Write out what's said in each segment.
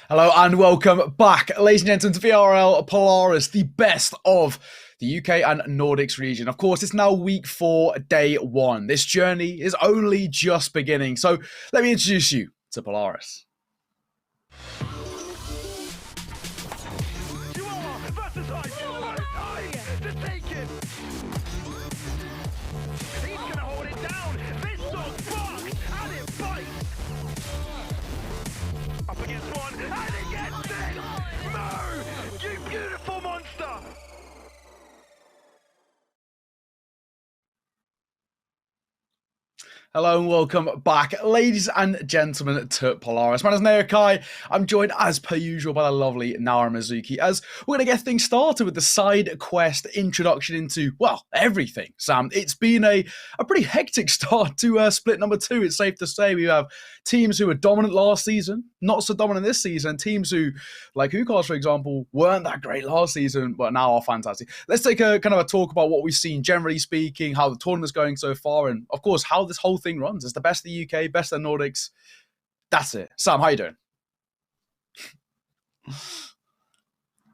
Hello and welcome back, ladies and gentlemen, to VRL Polaris, the best of the UK and Nordics region. Of course, it's now week 4, day 1. This journey is only just beginning, so let me introduce you to Polaris. Hello and welcome back, ladies and gentlemen, to Polaris. My name is Naokai. I'm joined, as per usual, by the lovely Naora Mizuki, as we're going to get things started with the side quest introduction into, well, everything, Sam. It's been a pretty hectic start to split number 2, it's safe to say. We have teams who were dominant last season, not so dominant this season, teams who, like WYACINE'S, for example, weren't that great last season, but now are fantastic. Let's take a kind of a talk about what we've seen, generally speaking, how the tournament's going so far, and, of course, how this whole thing runs. It's the best of the UK, best of the Nordics. That's it. Sam, how you doing?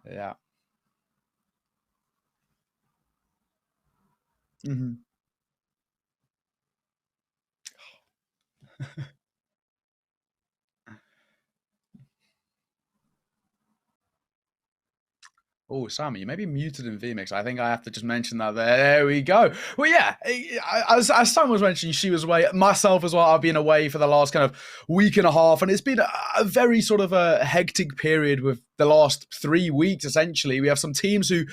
Yeah. Mm-hmm. Oh, Sammy, you may be muted in VMix. I think I have to just mention that. There we go. Well, yeah, as Sam was mentioning, she was away. Myself as well, I've been away for the last kind of week and a half, and it's been a very sort of a hectic period with the last 3 weeks, essentially. We have some teams who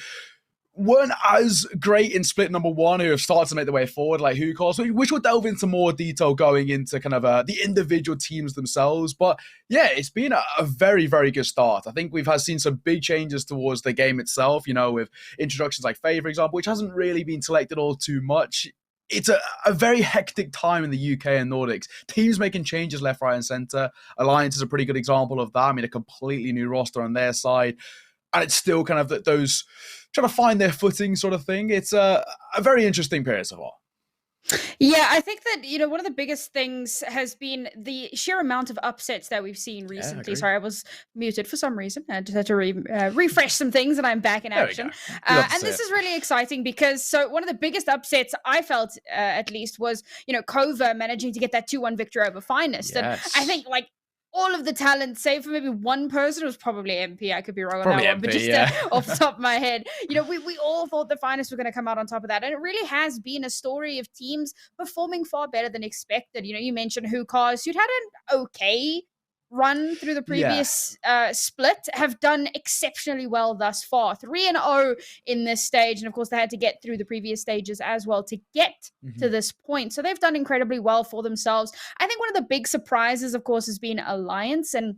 weren't as great in split number 1 who have started to make their way forward, like WYACINE'S, which we'll delve into more detail going into kind of the individual teams themselves. But yeah, it's been a very, very good start. I think we've seen some big changes towards the game itself, you know, with introductions like Faye, for example, which hasn't really been selected all too much. It's a very hectic time in the UK and Nordics. Teams making changes left, right, and centre. Alliance is a pretty good example of that. I mean, a completely new roster on their side. And it's still kind of those trying to find their footing sort of thing. It's a very interesting period so far. Yeah, I think that, you know, one of the biggest things has been the sheer amount of upsets that we've seen recently. Sorry, I was muted for some reason. I just had to refresh some things and I'm back in action. And this is really exciting because one of the biggest upsets I felt, at least, was, you know, Kova managing to get that 2-1 victory over Finest. Yes. And I think, like, all of the talent, save for maybe one person, was probably MP. I could be wrong on that one, but just off the top of my head, you know, we all thought the Finest were going to come out on top of that. And it really has been a story of teams performing far better than expected. You know, you mentioned WYACIN'S, who'd had an okay run through the previous split, have done exceptionally well thus far. 3-0 in this stage. And of course, they had to get through the previous stages as well to get to this point. So they've done incredibly well for themselves. I think one of the big surprises, of course, has been Alliance. And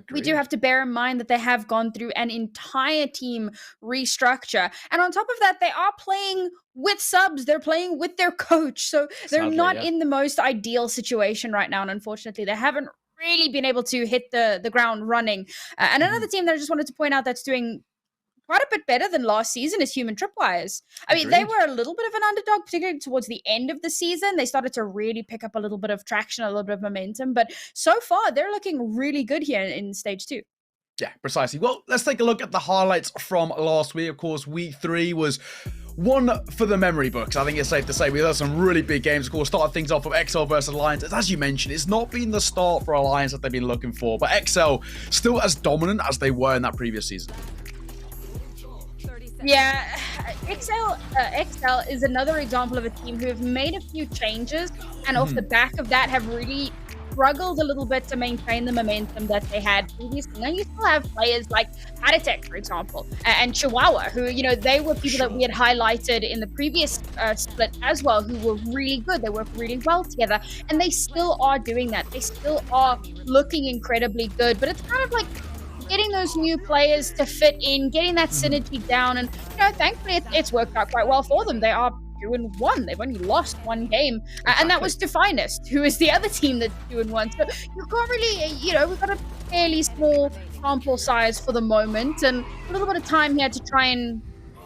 we do have to bear in mind that they have gone through an entire team restructure. And on top of that, they are playing with subs. They're playing with their coach. So they're not in the most ideal situation right now. And unfortunately, they haven't really been able to hit the ground running. And another team that I just wanted to point out that's doing quite a bit better than last season is Human Tripwires. I mean, they were a little bit of an underdog, particularly towards the end of the season. They started to really pick up a little bit of traction, a little bit of momentum. But so far, they're looking really good here in stage 2. Yeah, precisely. Well, let's take a look at the highlights from last week. Of course, week 3 was one for the memory books. I think it's safe to say we had some really big games. Of course, started things off with XL versus Alliance. As you mentioned, it's not been the start for Alliance that they've been looking for, but XL still as dominant as they were in that previous season. Yeah, XL is another example of a team who have made a few changes, and off the back of that have really struggled a little bit to maintain the momentum that they had previously. Now you still have players like Aditech, for example, and Chihuahua, who, you know, they were people that we had highlighted in the previous split as well, who were really good. They work really well together, and they still are doing that. They still are looking incredibly good, but it's kind of like getting those new players to fit in, getting that synergy down, and, you know, thankfully it's worked out quite well for them. They are 2-1. They've only lost one game, and that was to Finest, who is the other team that's 2-1. So you can't really, you know, we've got a fairly small sample size for the moment, and a little bit of time here to try and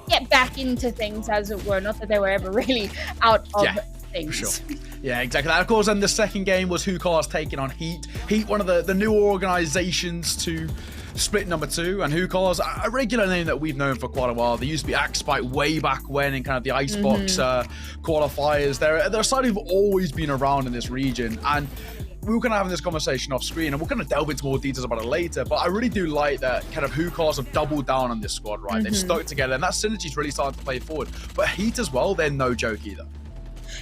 get back into things, as it were. Not that they were ever really out of things. For sure. Yeah, exactly. And of course, then the second game was Hookahs taking on Heat. Heat, one of the newer organizations to split number 2, and Hookahs, a regular name that we've known for quite a while. They used to be Axspite way back when in kind of the Icebox qualifiers. They're a side who've always been around in this region, and we were kind of having this conversation off screen, and we'll kind of delve into more details about it later, but I really do like that kind of Hookahs have doubled down on this squad, right? They've stuck together, and that synergy's really starting to play forward. But Heat as well, they're no joke either.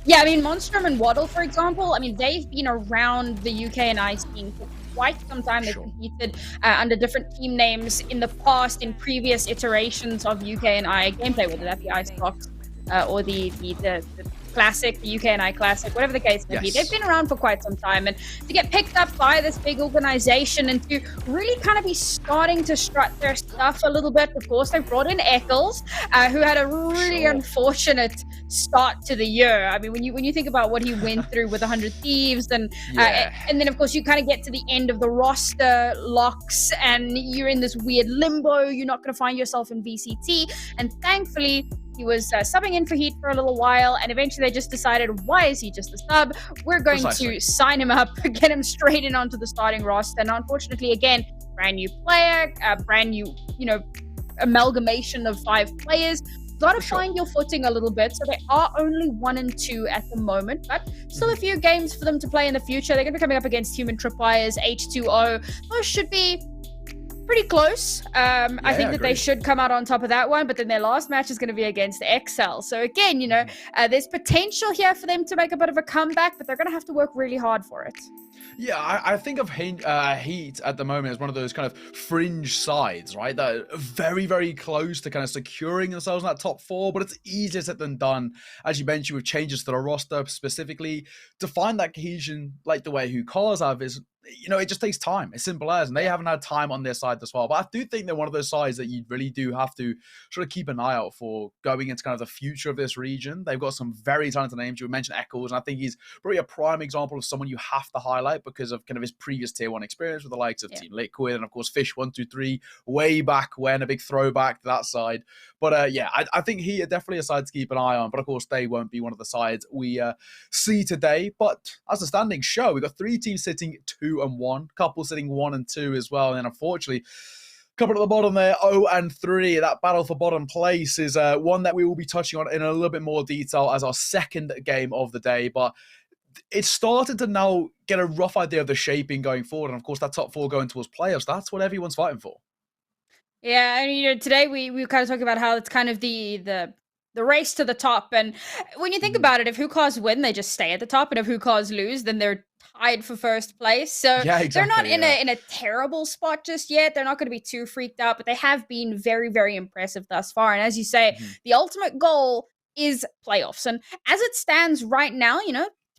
Yeah, I mean, Monstrum and Waddle, for example, I mean, they've been around the UK and I scene for quite some time. They've competed under different team names in the past, in previous iterations of UK and I gameplay, whether that be Icebox or the Classic, the UK and I Classic, whatever the case may be. They've been around for quite some time, and to get picked up by this big organization and to really kind of be starting to strut their stuff a little bit. Of course, they've brought in Eccles, who had a really unfortunate start to the year. I mean, when you think about what he went through with 100 Thieves, and then of course you kind of get to the end of the roster locks, and you're in this weird limbo. You're not going to find yourself in VCT, and thankfully he was subbing in for Heat for a little while, and eventually they just decided, why is he just a sub? We're going to sign him up, get him straight in onto the starting roster. And unfortunately, again, brand new player, brand new, amalgamation of 5 players. Got to find your footing a little bit. So they are only 1-2 at the moment, but still a few games for them to play in the future. They're going to be coming up against Human Tripwires, H2O. Those should be pretty close. I think that they should come out on top of that one, but then their last match is going to be against XL. So again, there's potential here for them to make a bit of a comeback, but they're going to have to work really hard for it. Yeah, I think of Heat at the moment as one of those kind of fringe sides, right? That are very, very close to kind of securing themselves in that top 4, but it's easier said than done, as you mentioned, with changes to the roster specifically. To find that cohesion like the way Hookahs have is, it just takes time. It's simple as, and they haven't had time on their side as well. But I do think they're one of those sides that you really do have to sort of keep an eye out for going into kind of the future of this region. They've got some very talented names. You mentioned Eccles, and I think he's probably a prime example of someone you have to highlight because of kind of his previous tier 1 experience with the likes of Team Liquid and of course Fish123 way back when, a big throwback to that side. But I think he are definitely a side to keep an eye on. But of course they won't be one of the sides we see today. But as the standings show, we've got 3 teams sitting 2-1, couple sitting 1-2 as well. And then unfortunately, couple at the bottom there, 0-3. That battle for bottom place is one that we will be touching on in a little bit more detail as our second game of the day. But it's started to now get a rough idea of the shaping going forward. And of course, that top 4 going towards playoffs, that's what everyone's fighting for. Yeah, and today we kind of talk about how it's kind of the race to the top. And when you think about it, if Hookahs win, they just stay at the top, and if Hookahs lose, then they're tied for first place. So they're not in a terrible spot just yet. They're not going to be too freaked out, but they have been very, very impressive thus far. And as you say, the ultimate goal is playoffs. And as it stands right now,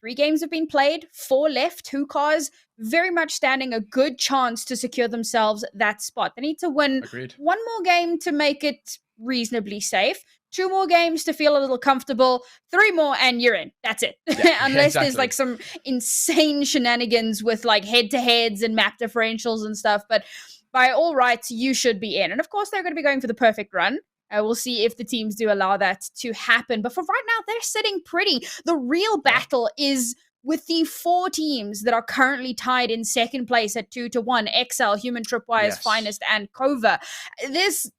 3 games have been played, 4 left. Hookahs very much standing a good chance to secure themselves that spot. They need to win 1 more game to make it reasonably safe. 2 more games to feel a little comfortable, 3 more and you're in. That's it. Unless there's like some insane shenanigans with like head-to-heads and map differentials and stuff. But by all rights, you should be in. And of course, they're going to be going for the perfect run. We'll see if the teams do allow that to happen. But for right now, they're sitting pretty. The real battle is with the 4 teams that are currently tied in second place at 2-1, XL, Human Tripwires, Finest, and Cova. There's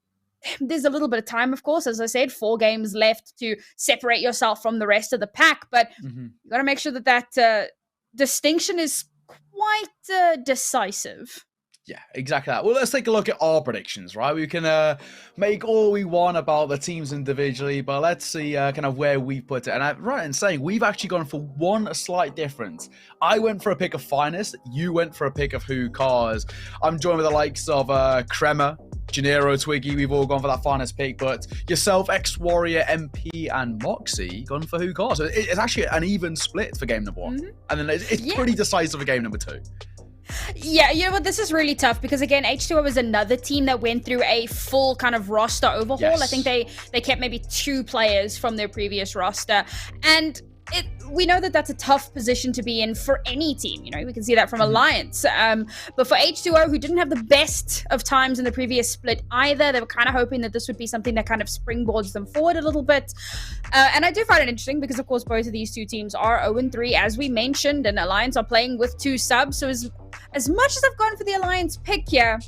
a little bit of time, of course, as I said, 4 games left to separate yourself from the rest of the pack, but you got to make sure that distinction is quite decisive. Yeah, exactly that. Well, let's take a look at our predictions, right? We can make all we want about the teams individually, but let's see kind of where we put it. And I'm right in saying we've actually gone for one slight difference. I went for a pick of Finest. You went for a pick of Hookahs. I'm joined with the likes of Crema, Gennaro, Twiggy. We've all gone for that Finest pick, but yourself, X-Warrior, MP, and Moxie gone for Hookahs. So it's actually an even split for game number 1. And then it's pretty decisive for game number 2. Yeah, you know what? This is really tough because, again, H2O was another team that went through a full kind of roster overhaul. I think they kept maybe 2 players from their previous roster. And we know that that's a tough position to be in for any team. You know, we can see that from Alliance. But for H2O, who didn't have the best of times in the previous split either, they were kind of hoping that this would be something that kind of springboards them forward a little bit. And I do find it interesting because, of course, both of these two teams are 0-3, as we mentioned, and Alliance are playing with 2 subs. So as much as I've gone for the Alliance pick here,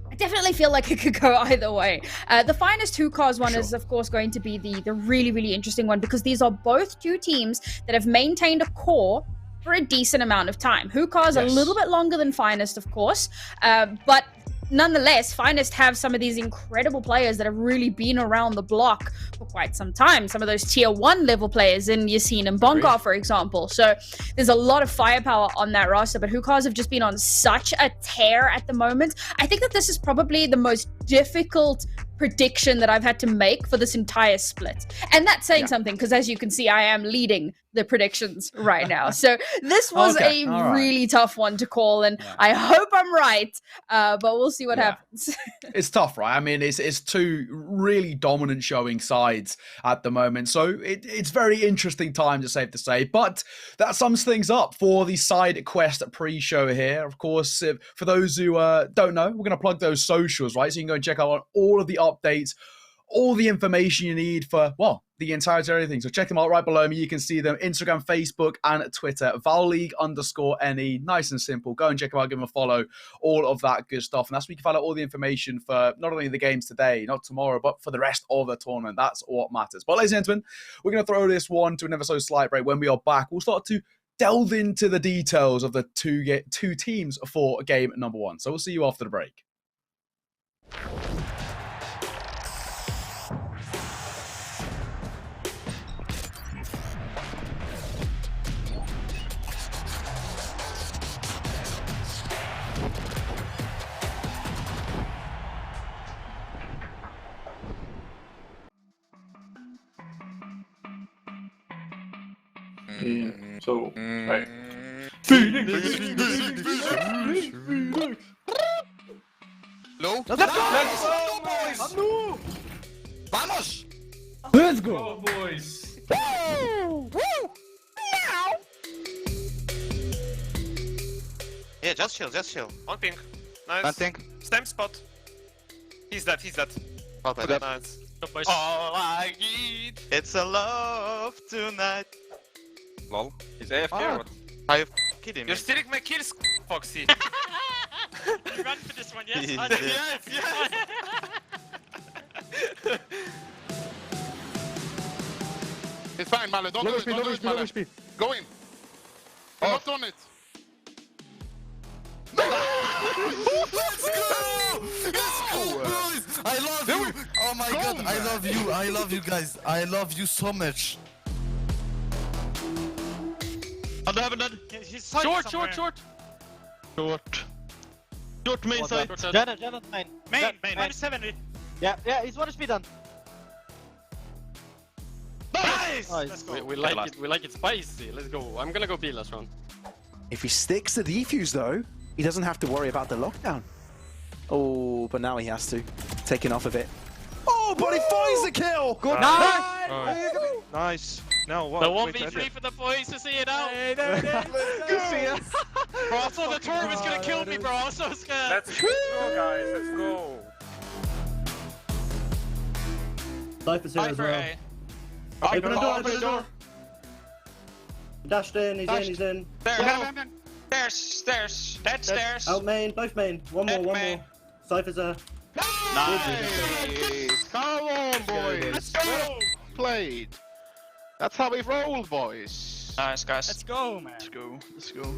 I definitely feel like it could go either way. The Finest Hookahs one is, of course, going to be the really, really interesting one, because these are both 2 teams that have maintained a core for a decent amount of time. Hookahs a little bit longer than Finest, of course, but nonetheless, Finest have some of these incredible players that have really been around the block for quite some time. Some of those tier 1 level players in YACINE and Bongar, for example. So there's a lot of firepower on that roster, but Hookahs have just been on such a tear at the moment. I think that this is probably the most difficult prediction that I've had to make for this entire split. And that's saying something, because as you can see, I am leading the predictions right now. So this was a really tough one to call, and I hope I'm right, but we'll see what happens. It's tough, right? I mean, it's 2 really dominant showing sides at the moment, so it's very interesting times, it's safe to say. But that sums things up for the side quest pre-show here. Of course, for those who don't know, we're going to plug those socials, right? So you can go and check out on all of the updates, all the information you need for, well, the entirety of everything. So check them out right below me. You can see them Instagram, Facebook, and Twitter. ValLeague_NE. Nice and simple. Go and check them out, give them a follow, all of that good stuff. And that's where you can find out all the information for not only the games today, not tomorrow, but for the rest of the tournament. That's what matters. But ladies and gentlemen, we're going to throw this one to an ever so slight break. When we are back, we'll start to delve into the details of the two teams for game number 1. So we'll see you after the break. So, right. No? Let's go, boys! Vamos! Let's go, boys! Yeah, just chill. One ping. Nice. One thing. Stem spot. He's dead. Oh, but Nice. all I need, it's a love tonight. Lol. He's AFK or what? Are you kidding me? You're stealing my kills, Foxy. You run for this one, yes? Yes. It's fine, Male. Don't do it, Male. Go in. You're not on it. Let's go! Boys! I love you! Oh my god, I love you! I love you guys! I love you so much! Under heaven, dead. He's short. Short main side. Janet, main. Main. 70. Yeah, he's 1 HP done. Nice! Nice. We like it. We like it spicy. Let's go. I'm gonna go B last round. If he sticks to the defuse though, he doesn't have to worry about the lockdown. Oh, but now he has to. Taking off a bit. Oh, but he finds the kill! Good. Nice! Nice. Now what? The 1v3 for the boys to see it out. Good see ya. Bro, I thought the tour was gonna kill me, bro. I was so scared. Let's go, guys. Let's go. Cypher's here as well. Open the door. Dashed in, he's in. Stairs. Dead stairs. Out main, both main. One more. Cypher's there. Nice. Come on, boys. Well played. That's how we roll, boys. Nice, guys. Let's go, man. Let's go.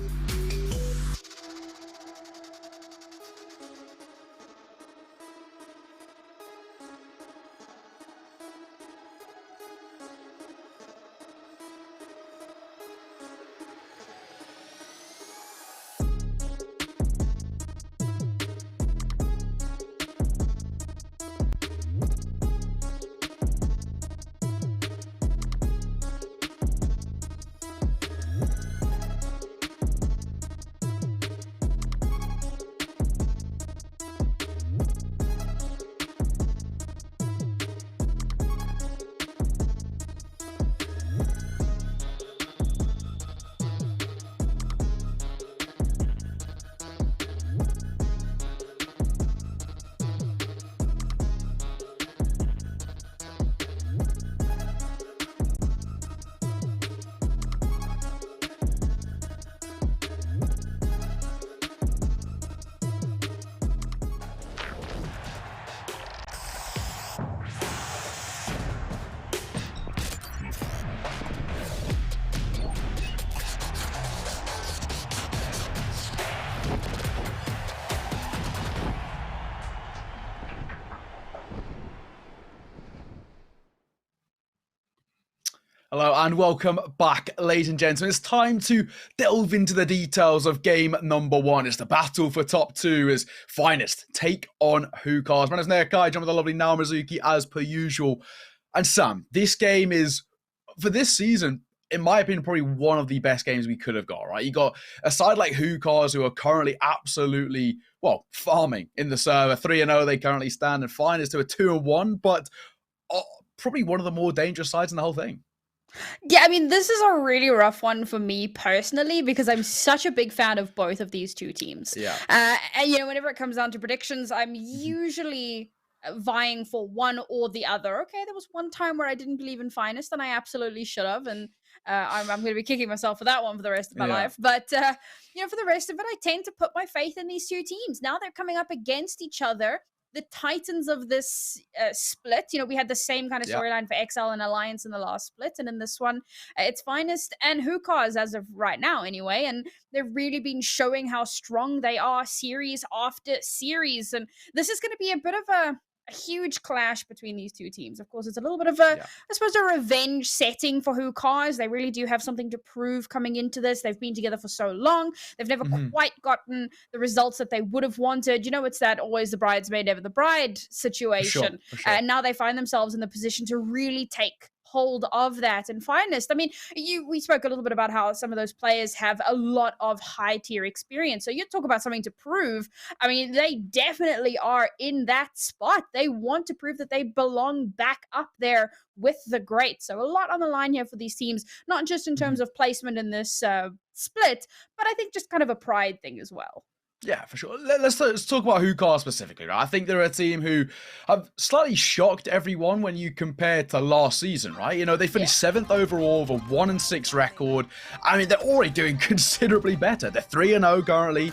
Hello and welcome back, ladies and gentlemen. It's time to delve into the details of game number 1. It's the battle for top 2 as Finest take on Hookahs. My name's Nekai, joined with the lovely Nao Mizuki as per usual. And Sam, this game is, for this season, in my opinion, probably one of the best games we could have got, right? You got a side like Hookahs who are currently absolutely, well, farming in the server. 3-0 they currently stand, and Finest who are 2-1, but probably one of the more dangerous sides in the whole thing. Yeah, I mean, this is a really rough one for me personally because I'm such a big fan of both of these two teams. Yeah. And, whenever it comes down to predictions, I'm usually vying for one or the other. Okay, there was one time where I didn't believe in Finest, and I absolutely should have, and I'm going to be kicking myself for that one for the rest of my life. But, for the rest of it, I tend to put my faith in these two teams. Now they're coming up against each other. The titans of this split, we had the same kind of storyline for XL and Alliance in the last split, and in this one, it's Finest and Hookahs as of right now anyway, and they've really been showing how strong they are series after series, and this is going to be a bit of a huge clash between these two teams. Of course, it's a little bit of a, I suppose, a revenge setting for Hookahs. They really do have something to prove coming into this. They've been together for so long. They've never quite gotten the results that they would have wanted. It's that always the bridesmaid, never the bride situation. For sure. And now they find themselves in the position to really take hold of that. And Finest, I mean, we spoke a little bit about how some of those players have a lot of high tier experience. So you talk about something to prove. I mean, they definitely are in that spot. They want to prove that they belong back up there with the greats. So a lot on the line here for these teams, not just in terms of placement in this split, but I think just kind of a pride thing as well. Yeah, for sure. Let's talk about Hookahs specifically. Right? I think they're a team who have slightly shocked everyone when you compare to last season, right? They finished 7th overall with a 1-6 record. I mean, they're already doing considerably better. They're 3-0 currently.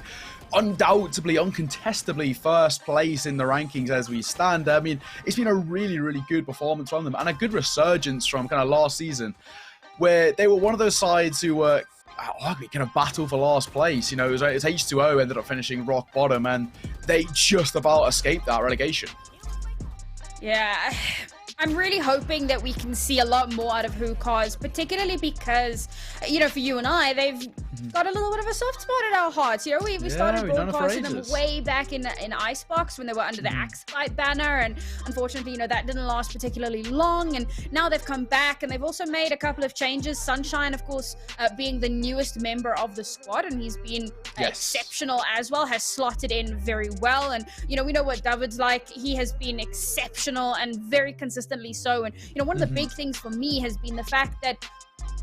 Undoubtedly, uncontestably first place in the rankings as we stand. I mean, it's been a really, really good performance from them and a good resurgence from kind of last season where they were one of those sides who were kind of battle for last place. It was H2O ended up finishing rock bottom and they just about escaped that relegation. Yeah, I'm really hoping that we can see a lot more out of Hookahs, particularly because, for you and I, they've got a little bit of a soft spot in our hearts. We started broadcasting them way back in Icebox when they were under the Axfight banner, and unfortunately, that didn't last particularly long, and now they've come back, and they've also made a couple of changes. Sunshine, of course, being the newest member of the squad, and he's been exceptional as well, has slotted in very well, and, we know what David's like. He has been exceptional and very consistent. So, and one of the big things for me has been the fact that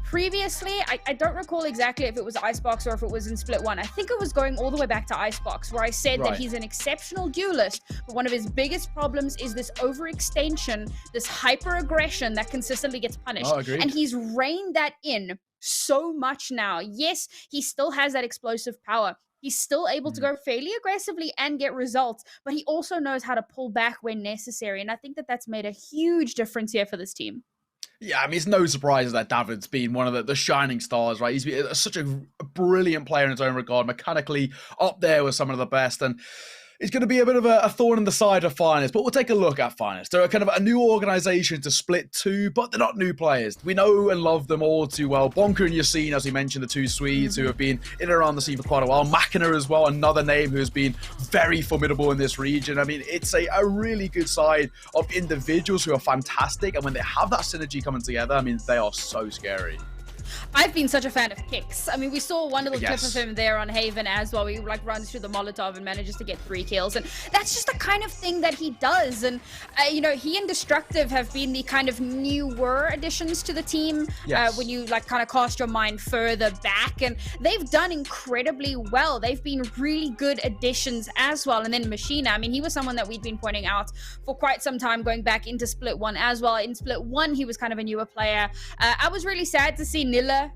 previously, I don't recall exactly if it was Icebox or if it was in Split 1. I think it was going all the way back to Icebox, where I said that he's an exceptional duelist, but one of his biggest problems is this overextension, this hyper-aggression that consistently gets punished. And he's reined that in so much now. Yes, he still has that explosive power. He's still able to go fairly aggressively and get results, but he also knows how to pull back when necessary. And I think that that's made a huge difference here for this team. Yeah, I mean, it's no surprise that David's been one of the shining stars, right? He's been such a brilliant player in his own regard, mechanically up there with some of the best. And it's going to be a bit of a thorn in the side of Finest, but we'll take a look at Finest. They're kind of a new organization to Split 2, but they're not new players. We know and love them all too well. Bonker and Yacine, as we mentioned, the two Swedes who have been in and around the scene for quite a while. Machina as well, another name who has been very formidable in this region. I mean, it's a really good side of individuals who are fantastic, and when they have that synergy coming together, I mean, they are so scary. I've been such a fan of Kicks. I mean, we saw one little clip of him there on Haven as well. He runs through the Molotov and manages to get 3 kills. And that's just the kind of thing that he does. And, he and Destructive have been the kind of newer additions to the team when you kind of cast your mind further back. And they've done incredibly well. They've been really good additions as well. And then Machina, I mean, he was someone that we'd been pointing out for quite some time going back into Split 1 as well. In Split 1, he was kind of a newer player. I was really sad to see Nilla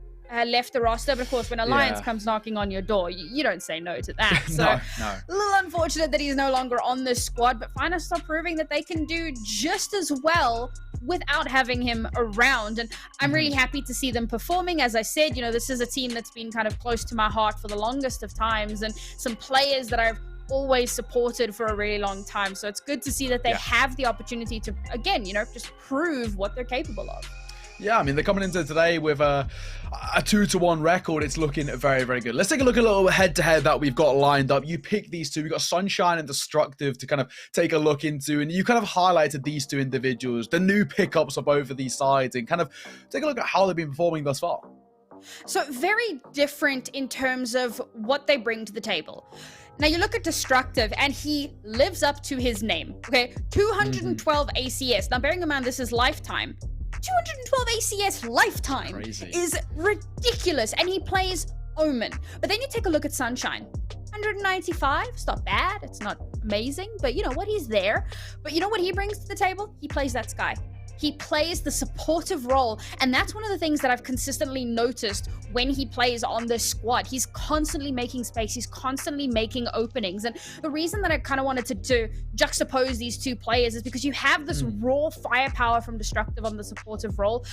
left the roster, but of course when Alliance comes knocking on your door, you don't say no to that. So no. A little unfortunate that he's no longer on this squad, but Finest are proving that they can do just as well without having him around, and I'm really happy to see them performing. As I said, this is a team that's been kind of close to my heart for the longest of times, and some players that I've always supported for a really long time. So it's good to see that they have the opportunity to, again, just prove what they're capable of. Yeah, I mean, they're coming into today with a 2-1 record. It's looking very, very good. Let's take a look at a little head-to-head that we've got lined up. You pick these two. We've got Sunshine and Destructive to kind of take a look into, and you kind of highlighted these two individuals, the new pickups of both of these sides, and kind of take a look at how they've been performing thus far. So very different in terms of what they bring to the table. Now you look at Destructive and he lives up to his name, okay? 212 ACS. Now bearing in mind this is lifetime. 212 ACS lifetime is ridiculous, and he plays Omen. But then you take a look at Sunshine. 195, it's not bad, it's not amazing, but you know what, he's there. But you know what he brings to the table? He plays that Sky. He plays the supportive role, and that's one of the things that I've consistently noticed when he plays on this squad. He's constantly making space, he's constantly making openings, and the reason that I kind of wanted to juxtapose these two players is because you have this raw firepower from Destructive on the supportive role,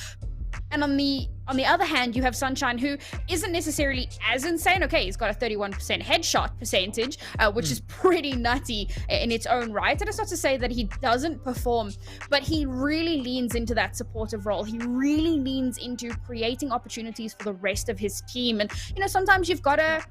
and on the other hand, you have Sunshine, who isn't necessarily as insane. Okay, he's got a 31% headshot percentage, which is pretty nutty in its own right. And it's not to say that he doesn't perform, but he really leans into that supportive role. He really leans into creating opportunities for the rest of his team. And, you know, sometimes you've got to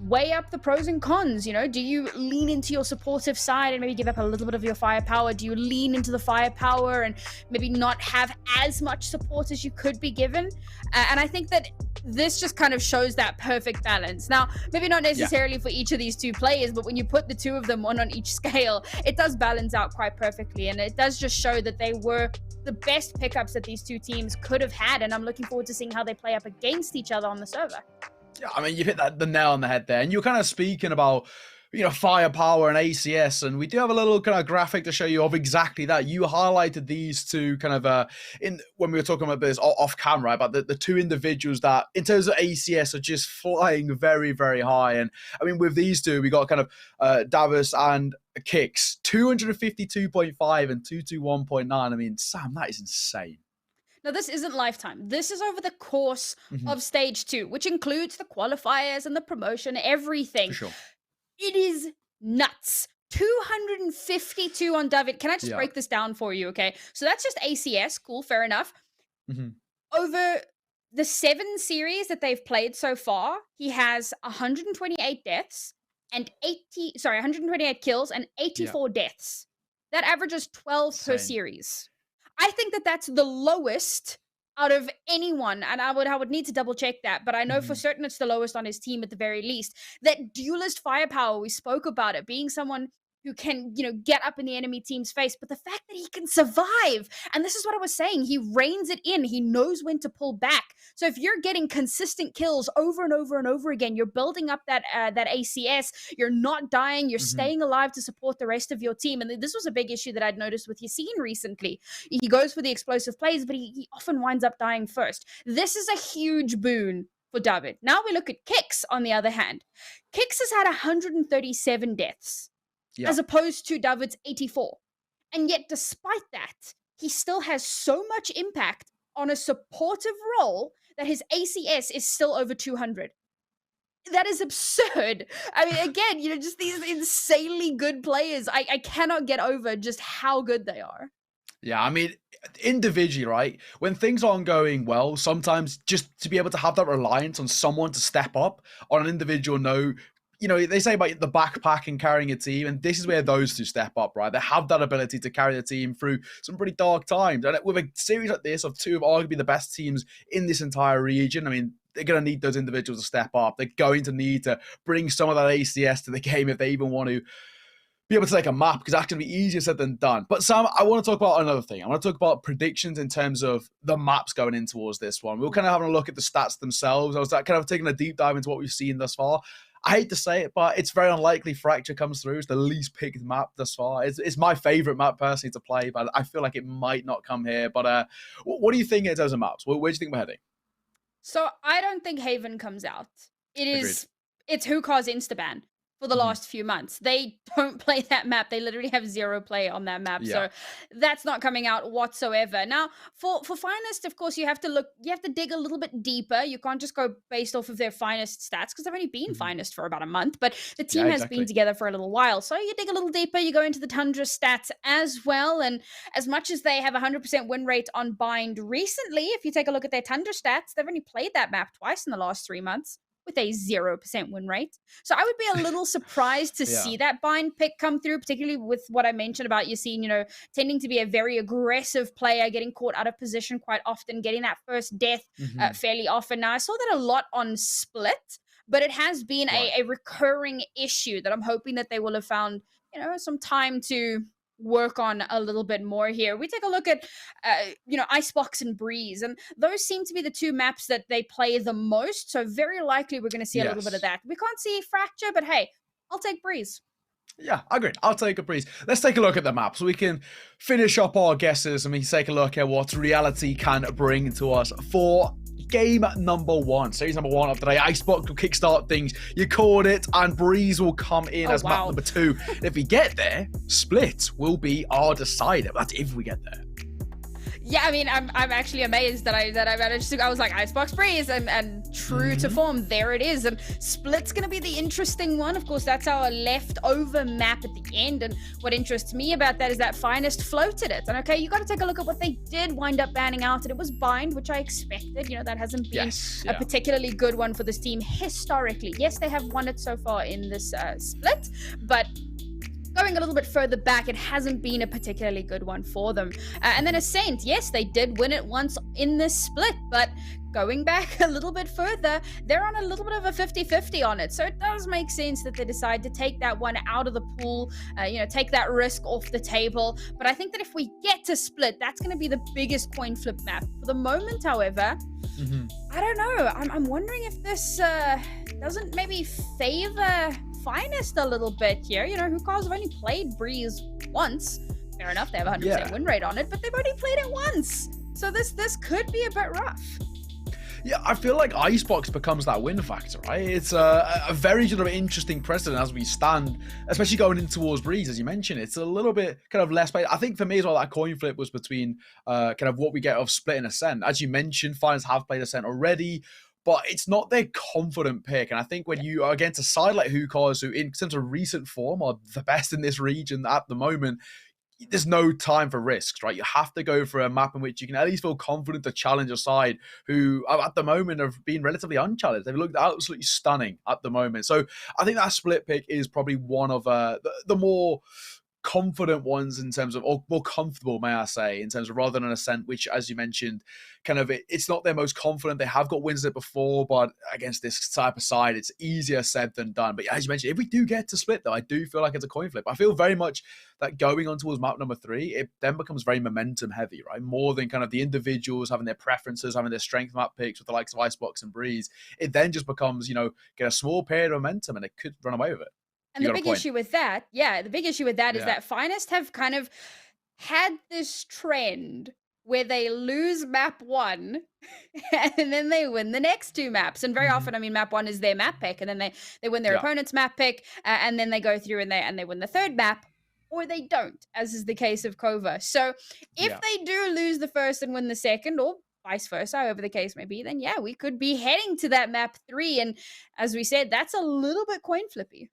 weigh up the pros and cons. You know, do you lean into your supportive side and maybe give up a little bit of your firepower? Do you lean into the firepower and maybe not have as much support as you could be given? And I think that this just kind of shows that perfect balance. Now, maybe not necessarily for each of these two players, but when you put the two of them one on each scale, it does balance out quite perfectly. And it does just show that they were the best pickups that these two teams could have had. And I'm looking forward to seeing how they play up against each other on the server. Yeah, I mean, you hit the nail on the head there. And you're kind of speaking about, you know, firepower and ACS. And we do have a little kind of graphic to show you of exactly that. You highlighted these two kind of when we were talking about this off camera, about the two individuals that, in terms of ACS, are just flying very, very high. And I mean, with these two, we got kind of Davos and Kicks, 252.5 and 221.9. I mean, Sam, that is insane. Now, this isn't lifetime. This is over the course of stage 2, which includes the qualifiers and the promotion, everything. For sure. It is nuts. 252 on David. Can I just break this down for you, okay? So that's just ACS. Cool, fair enough. Over the 7 series that they've played so far, he has 128 deaths and 128 kills and 84 deaths. That averages 12 per series. I think that that's the lowest out of anyone, and I would need to double check that, but I know for certain it's the lowest on his team at the very least. That duelist firepower, we spoke about it, being someone who can, you know, get up in the enemy team's face, but the fact that he can survive, and this is what I was saying, he reins it in, he knows when to pull back. So if you're getting consistent kills over and over and over again, you're building up that ACS, you're not dying, you're staying alive to support the rest of your team. And this was a big issue that I'd noticed with YACINE recently. He goes for the explosive plays, but he often winds up dying first. This is a huge boon for David. Now we look at Kicks, on the other hand. Kicks has had 137 deaths. As opposed to David's 84. And yet, despite that, he still has so much impact on a supportive role that his ACS is still over 200. That is absurd. I mean, again, you know, just these insanely good players. I cannot get over just how good they are. Yeah, I mean, individually, right? When things aren't going well, sometimes just to be able to have that reliance on someone to step up on an individual note. You know, they say about the backpack and carrying a team, and this is where those two step up, right? They have that ability to carry the team through some pretty dark times. And with a series like this of two of arguably the best teams in this entire region, I mean, they're going to need those individuals to step up. They're going to need to bring some of that ACS to the game if they even want to be able to take a map, because that's going to be easier said than done. But Sam, I want to talk about another thing. I want to talk about predictions in terms of the maps going in towards this one. We were kind of having a look at the stats themselves. I was kind of taking a deep dive into what we've seen thus far. I hate to say it, but it's very unlikely Fracture comes through. It's the least picked map thus far. It's my favorite map personally to play, but I feel like it might not come here. But what do you think in terms of maps? Where do you think we're heading? So I don't think Haven comes out. It's Hookah's Instaban. for the last few months. They don't play that map. They literally have 0 play on that map. Yeah. So that's not coming out whatsoever. Now, for Finest, of course, you have to dig a little bit deeper. You can't just go based off of their Finest stats because they've only been Finest for about a month, but the team has been together for a little while. So you dig a little deeper, you go into the Tundra stats as well. And as much as they have a 100% win rate on Bind recently, if you take a look at their Tundra stats, they've only played that map twice in the last 3 months, with a 0% win rate. So I would be a little surprised to see that Bind pick come through, particularly with what I mentioned about YACINE, you know, tending to be a very aggressive player, getting caught out of position quite often, getting that first death fairly often. Now, I saw that a lot on Split, but it has been a recurring issue that I'm hoping that they will have found, you know, some time to work on a little bit more here. We take a look at you know, Icebox and Breeze, and those seem to be the 2 maps that they play the most, so very likely we're going to see a little bit of that. We can't see Fracture, but hey, I'll take Breeze. Yeah, agreed. I'll take a Breeze. Let's take a look at the map so we can finish up our guesses and we can take a look at what reality can bring to us for game number 1, series number 1 of today. Icebox will kickstart things. You called it, and Breeze will come in as map number 2. And if we get there, Split will be our decider. That's if we get there. Yeah, I mean, I'm actually amazed that I managed to. I was like Icebox Breeze, and true to form, there it is. And Split's gonna be the interesting one. Of course, that's our leftover map at the end. And what interests me about that is that Finest floated it. And okay, you got to take a look at what they did wind up banning out, and it was Bind, which I expected. You know, that hasn't been a particularly good one for this team historically. Yes, they have won it so far in this Split, but going a little bit further back, it hasn't been a particularly good one for them. And then Ascent, yes, they did win it once in this Split, but going back a little bit further, they're on a little bit of a 50-50 on it. So it does make sense that they decide to take that one out of the pool, you know, take that risk off the table. But I think that if we get to Split, that's going to be the biggest coin flip map. For the moment, however, I don't know. I'm wondering if this doesn't maybe favor Finest a little bit here. You know, Hookahs have only played Breeze once. Fair enough, they have a 100% win rate on it, but they've only played it once. So this could be a bit rough. Yeah, I feel like Icebox becomes that win factor, right? It's a very sort of interesting precedent as we stand, especially going in towards Breeze, as you mentioned. It's a little bit kind of less played. I think for me as well, that coin flip was between kind of what we get of Split and Ascent. As you mentioned, Finest have played Ascent already, but it's not their confident pick. And I think when you are against a side like Hookahs, who in terms of recent form are the best in this region at the moment, there's no time for risks, right? You have to go for a map in which you can at least feel confident to challenge a side who at the moment have been relatively unchallenged. They've looked absolutely stunning at the moment. So I think that Split pick is probably one of the more confident ones in terms of, or more comfortable, may I say, in terms of rather than an Ascent, which, as you mentioned, kind of it's not their most confident. They have got wins it before, but against this type of side, it's easier said than done. But as you mentioned, if we do get to Split, though, I do feel like it's a coin flip. I feel very much that going on towards map number 3, it then becomes very momentum heavy, right? More than kind of the individuals having their preferences, having their strength map picks with the likes of Icebox and Breeze. It then just becomes, you know, get a small period of momentum and it could run away with it. And the big issue with that, is that Finest have kind of had this trend where they lose map 1 and then they win the next 2 maps. And very often, I mean, map 1 is their map pick, and then they win their opponent's map pick, and then they go through and they win the 3rd map, or they don't, as is the case of Kova. So if they do lose the 1st and win the 2nd, or vice versa, however the case may be, then yeah, we could be heading to that map 3. And as we said, that's a little bit coin flippy.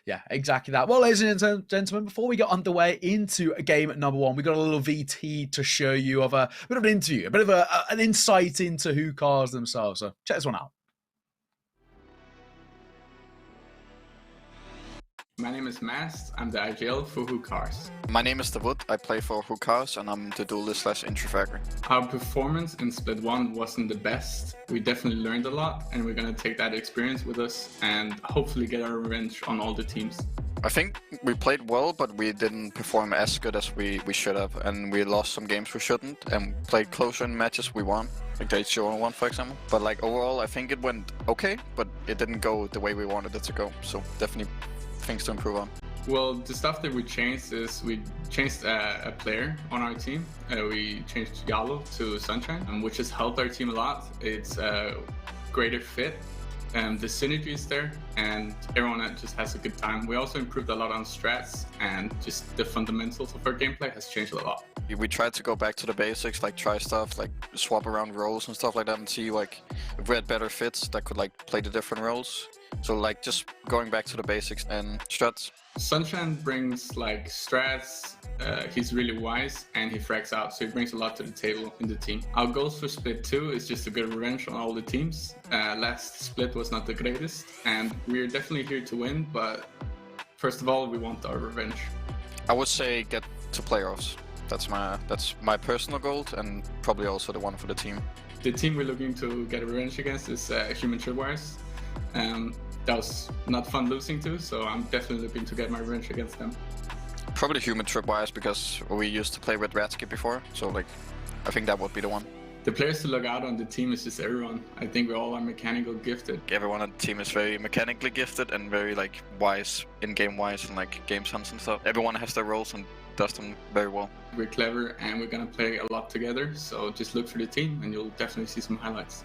Yeah, exactly that. Well, ladies and gentlemen, before we get underway into game number 1, we got a little VT to show you of a bit of an interview, a bit of an insight into Hookahs themselves. So check this one out. My name is Mast. I'm the IGL for Hookahs. My name is Davut. I play for Hookahs and I'm the duelist / introfagger. Our performance in Split 1 wasn't the best. We definitely learned a lot, and we're going to take that experience with us and hopefully get our revenge on all the teams. I think we played well, but we didn't perform as good as we should have, and we lost some games we shouldn't, and played closer in matches we won, like the H0 one, for example. But like overall, I think it went okay, but it didn't go the way we wanted it to go, so definitely things to improve on. Well, the stuff that we changed is we changed a player on our team. We changed Gallo to Sunshine, which has helped our team a lot. It's a greater fit The synergy is there, and everyone just has a good time. We also improved a lot on strats, and just the fundamentals of our gameplay has changed a lot. We tried to go back to the basics, like try stuff, like swap around roles and stuff like that, and see like if we had better fits that could like play the different roles. So like just going back to the basics and strats. Sunshine brings like strats, he's really wise, and he frags out, so he brings a lot to the table in the team. Our goals for split 2 is just to get revenge on all the teams. Last split was not the greatest, and we're definitely here to win, but first of all, we want our revenge. I would say get to playoffs. That's my personal goal, and probably also the one for the team. The team we're looking to get revenge against is Human Tripwires. That was not fun losing to, so I'm definitely looking to get my revenge against them. Probably Human Tripwires, because we used to play with Ratsky before, so like I think that would be the one. The players to look out on the team is just everyone. I think we all are mechanical gifted. Everyone on the team is very mechanically gifted and very like wise, in-game wise, and like game sense and stuff. Everyone has their roles and does them very well. We're clever and we're gonna play a lot together, so just look for the team and you'll definitely see some highlights.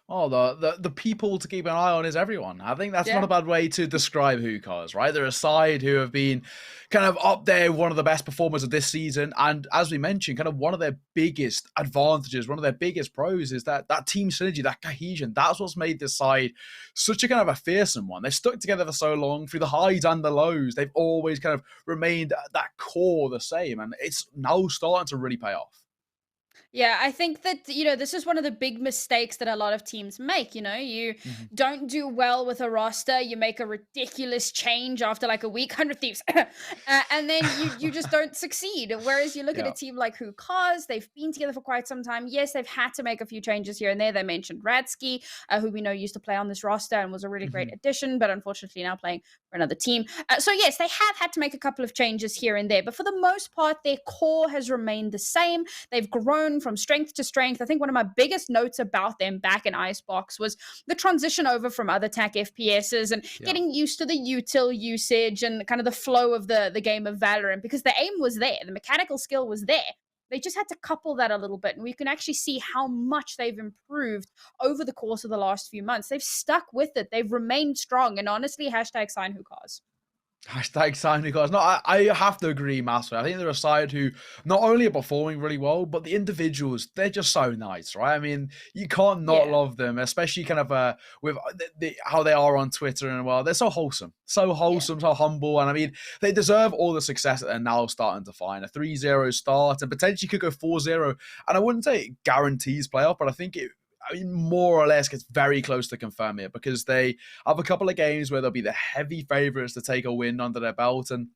Oh, the people to keep an eye on is everyone. I think that's not a bad way to describe Hookahs, right? They're a side who have been kind of up there, one of the best performers of this season. And as we mentioned, kind of one of their biggest advantages, one of their biggest pros is that team synergy, that cohesion. That's what's made this side such a kind of a fearsome one. They've stuck together for so long through the highs and the lows. They've always kind of remained that core the same. And it's now starting to really pay off. Yeah, I think that, this is one of the big mistakes that a lot of teams make. You don't do well with a roster, you make a ridiculous change after like a week, 100 Thieves, and then you just don't succeed. Whereas you look at a team like Hookahs, they've been together for quite some time. Yes, they've had to make a few changes here and there. They mentioned Radsky, who we know used to play on this roster and was a really great addition, but unfortunately now playing for another team. So yes, they have had to make a couple of changes here and there, but for the most part, their core has remained the same. They've grown from strength to strength. I think one of my biggest notes about them back in Icebox was the transition over from other TAC FPSs and getting used to the util usage and kind of the flow of the game of Valorant, because the aim was there, the mechanical skill was there. They just had to couple that a little bit, and we can actually see how much they've improved over the course of the last few months. They've stuck with it. They've remained strong, and honestly, #sign Hookahs. #sign Hookahs. No, I have to agree massively. I think they're a side who not only are performing really well, but the individuals, they're just so nice, right? I mean, you can't not love them, especially kind of with how they are on Twitter and well, they're so wholesome, so humble, and I mean, they deserve all the success that they're now starting to find. A 3-0 start and potentially could go 4-0, and I wouldn't say it guarantees playoff, but I think more or less gets very close to confirm it, because they have a couple of games where they'll be the heavy favorites to take a win under their belt. And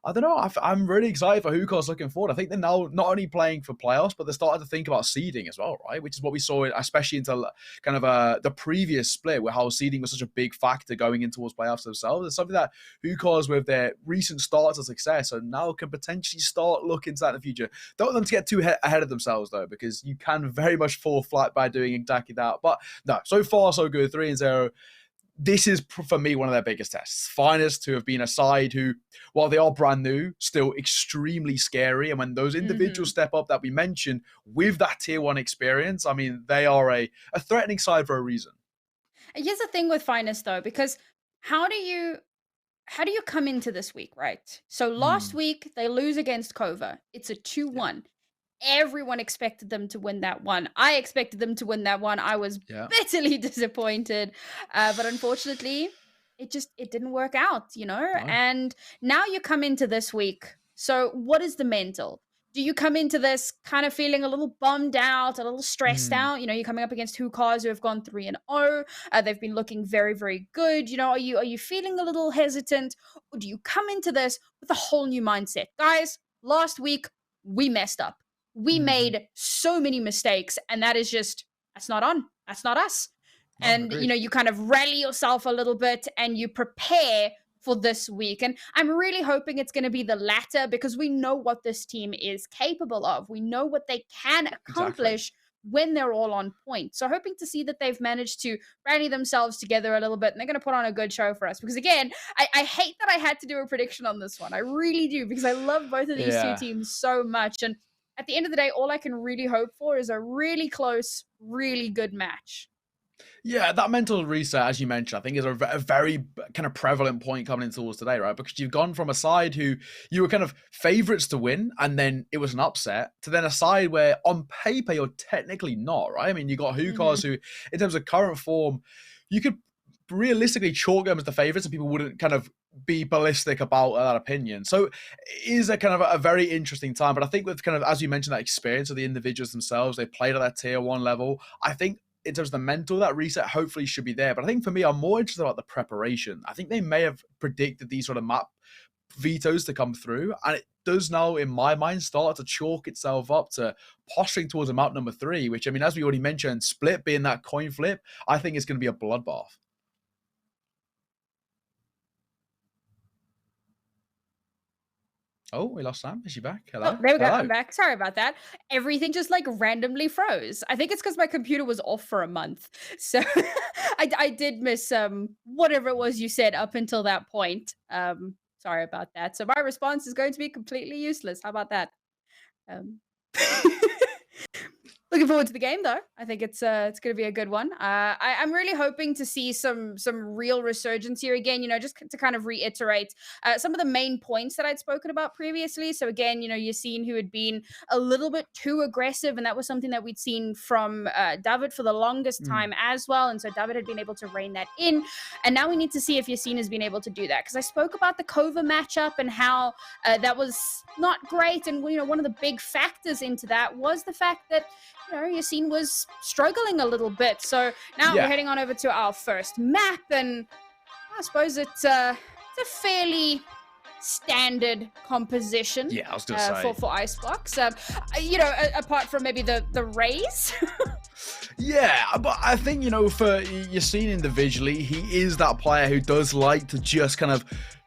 I don't know, I'm really excited for Hookahs looking forward. I think they're now not only playing for playoffs, but they're starting to think about seeding as well, right? Which is what we saw, especially into kind of the previous split, where how seeding was such a big factor going in towards playoffs themselves. It's something that Hookahs, with their recent starts of success, and now can potentially start looking to that in the future. Don't want them to get too ahead of themselves, though, because you can very much fall flat by doing exactly that. But no, so far so good, 3-0. This is, for me, one of their biggest tests. Finest to have been a side who, while they are brand new, still extremely scary. And when those individuals step up that we mentioned with that tier 1 experience, I mean, they are a threatening side for a reason. Here's the thing with Finest, though, because how do you come into this week, right? So last week, they lose against Kova. It's a 2-1. Everyone expected them to win that one. I expected them to win that one. I was bitterly disappointed. But unfortunately, it didn't work out, No. And now you come into this week. So what is the mental? Do you come into this kind of feeling a little bummed out, a little stressed out? You're coming up against Hookahs who have gone 3-0. They've been looking very, very good. Are you feeling a little hesitant? Or do you come into this with a whole new mindset? Guys, last week, we messed up. We made so many mistakes, and that's not on. That's not us. And, you kind of rally yourself a little bit and you prepare for this week. And I'm really hoping it's going to be the latter, because we know what this team is capable of. We know what they can accomplish when they're all on point. So hoping to see that they've managed to rally themselves together a little bit, and they're going to put on a good show for us. Because again, I hate that I had to do a prediction on this one. I really do, because I love both of these two teams so much. And at the end of the day, all I can really hope for is a really close, really good match. Yeah, that mental reset, as you mentioned, I think is a very kind of prevalent point coming into towards today, right? Because you've gone from a side who you were kind of favourites to win, and then it was an upset, to then a side where on paper you're technically not, right? I mean, you got Hookahs who, in terms of current form, you could realistically chalk them as the favourites, and people wouldn't kind of be ballistic about that opinion. So it is a kind of a very interesting time. But I think with kind of, as you mentioned, that experience of the individuals themselves, they played at that tier 1 level. I think in terms of the mental, that reset hopefully should be there. But I think for me, I'm more interested about the preparation. I think they may have predicted these sort of map vetoes to come through, and it does now, in my mind, start to chalk itself up to posturing towards a map number 3, which, I mean, as we already mentioned, Split being that coin flip, I think is going to be a bloodbath. Oh, we lost Sam. Is she back? Hello? Oh, there we go. Hello. I'm back. Sorry about that. Everything just like randomly froze. I think it's because my computer was off for a month. So I did miss whatever it was you said up until that point. Sorry about that. So my response is going to be completely useless. How about that? Looking forward to the game, though. I think it's going to be a good one. I'm really hoping to see some real resurgence here again. You know, just to kind of reiterate some of the main points that I'd spoken about previously. So again, you know, Yacine, who had been a little bit too aggressive, and that was something that we'd seen from David for the longest time as well. And so David had been able to rein that in, and now we need to see if Yacine has been able to do that. Because I spoke about the Kova matchup and how that was not great, and you know, one of the big factors into that was the fact that, you know, Yacine was struggling a little bit. So now we're heading on over to our first map, and I suppose it's a fairly standard composition. Yeah, I was going to say. For Icebox. You know, apart from maybe the RAZE. Yeah, but I think, you know, for Yacine individually, he is that player who does like to just kind of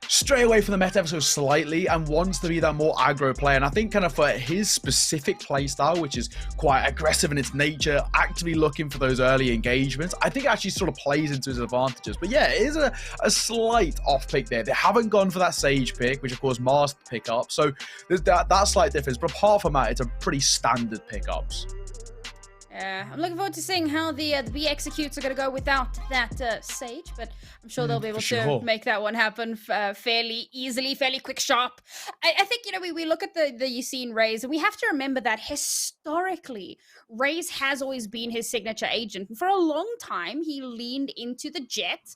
stray away from the meta ever so slightly and wants to be that more aggro player. And I think kind of for his specific playstyle, which is quite aggressive in its nature, actively looking for those early engagements, I think it actually sort of plays into his advantages. But yeah, it is a slight off pick there. They haven't gone for that Sage pick, which of course Mars pick up. So there's that slight difference. But apart from that, it's a pretty standard pickups. I'm looking forward to seeing how the B executes are going to go without that Sage, but I'm sure they'll be able to make that one happen fairly easily, fairly quick, sharp. I think, you know, we look at the Yacine RAZE, and we have to remember that historically, RAZE has always been his signature agent. And for a long time, he leaned into the Jet,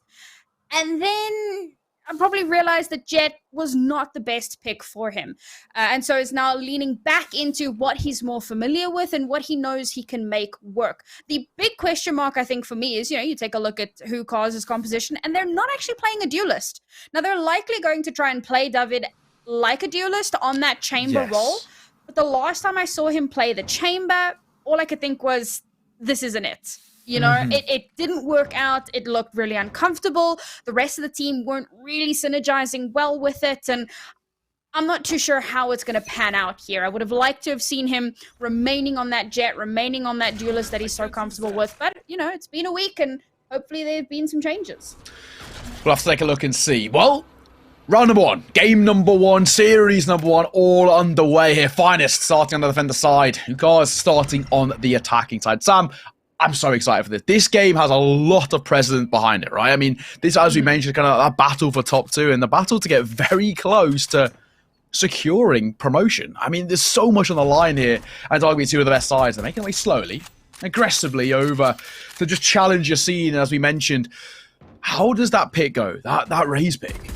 and then I probably realized that Jet was not the best pick for him. And so is now leaning back into what he's more familiar with and what he knows he can make work. The big question mark, I think, for me is, you know, you take a look at Hookahs' composition, and they're not actually playing a duelist. Now, they're likely going to try and play David like a duelist on that chamber role. But the last time I saw him play the chamber, all I could think was, this isn't it. You know, it didn't work out. It looked really uncomfortable. The rest of the team weren't really synergizing well with it. And I'm not too sure how it's going to pan out here. I would have liked to have seen him remaining on that Jet, remaining on that duelist that he's so comfortable with. But, you know, it's been a week, and hopefully there have been some changes. We'll have to take a look and see. Well, round number 1, game number 1, series number 1, all underway here. Finest starting on the defender side. Hookahs starting on the attacking side. Sam, I'm so excited for this. This game has a lot of precedent behind it, right? I mean, this, as we mentioned, kind of a battle for top 2 and the battle to get very close to securing promotion. I mean, there's so much on the line here, and arguably 2 of the best sides. They're making their way slowly, aggressively over to just challenge Yacine. And as we mentioned, how does that pick go? That RAZE pick?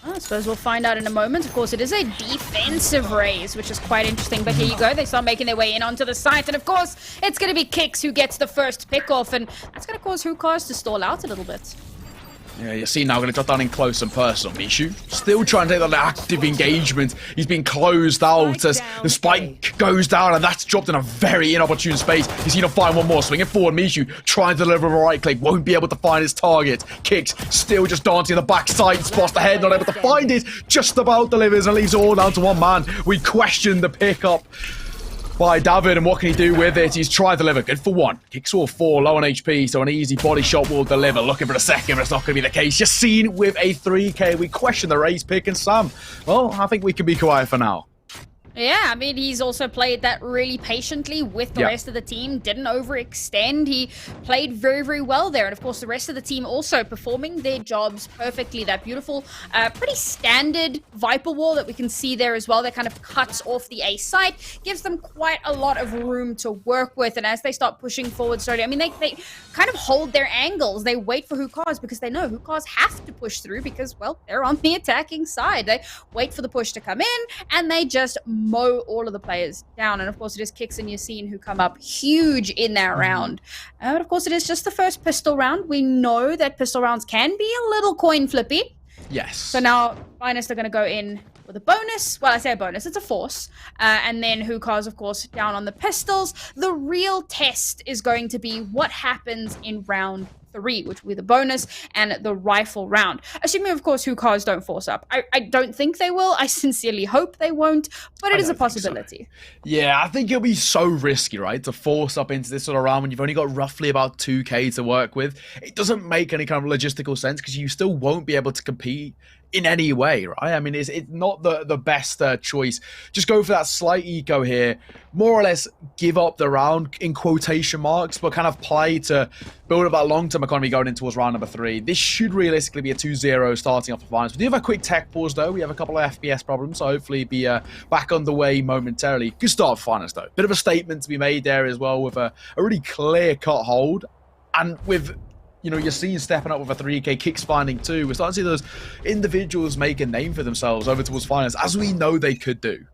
I suppose we'll find out in a moment. Of course, it is a defensive RAZE, which is quite interesting. But here you go. They start making their way in onto the site. And of course, it's going to be Kix who gets the first pick off. And that's going to cause Hookahs to stall out a little bit. Yeah, you see now going to drop down in close and personal. Mishu still trying to take that active engagement. He's been closed out as the spike goes down, and that's dropped in a very inopportune space. He's going to find one more. Swinging forward, Mishu trying to deliver a right click. Won't be able to find his target. Kicks still just dancing in the backside. Spots the head, not able to find it. Just about delivers and leaves it all down to one man. We question the pickup by David, and what can he do with it? He's tried to deliver. Good for 1. Kicks all 4, low on HP, so an easy body shot will deliver. Looking for the second, but it's not going to be the case. Yacine with a 3K. We question the RAZE pick, and Sam, well, I think we can be quiet for now. Yeah, I mean, he's also played that really patiently with the rest of the team, didn't overextend. He played very, very well there. And of course, the rest of the team also performing their jobs perfectly. That beautiful, pretty standard Viper wall that we can see there as well, that kind of cuts off the A site, gives them quite a lot of room to work with. And as they start pushing forward slowly, I mean, they kind of hold their angles. They wait for Hookahs because they know Hookahs have to push through because, well, they're on the attacking side. They wait for the push to come in and they just mow all of the players down. And of course it is Kix and Yacine who come up huge in that round. But of course it is just the first pistol round. We know that pistol rounds can be a little coin flippy. Yes. So now Finest are going to go in with a bonus. Well, I say a bonus, it's a force. And then Hookahs, of course, down on the pistols. The real test is going to be what happens in round 3, which will be the bonus and the rifle round. Assuming, of course, Hookahs don't force up. I don't think they will. I sincerely hope they won't, but it is a possibility. So. Yeah, I think it'll be so risky, right, to force up into this sort of round when you've only got roughly about 2k to work with. It doesn't make any kind of logistical sense because you still won't be able to compete in any way, right? I mean, it's not the best choice. Just go for that slight eco here, more or less give up the round in quotation marks, but kind of play to build up that long-term economy going in towards round number 3. This should realistically be a 2-0 starting off the finals. We do have a quick tech pause though. We have a couple of FPS problems, so hopefully be back underway momentarily. Good start for finals though. Bit of a statement to be made there as well with a really clear-cut hold, and with you're seeing stepping up with a 3k, Kix finding 2. We're starting to see those individuals make a name for themselves over towards finals, as we know they could do.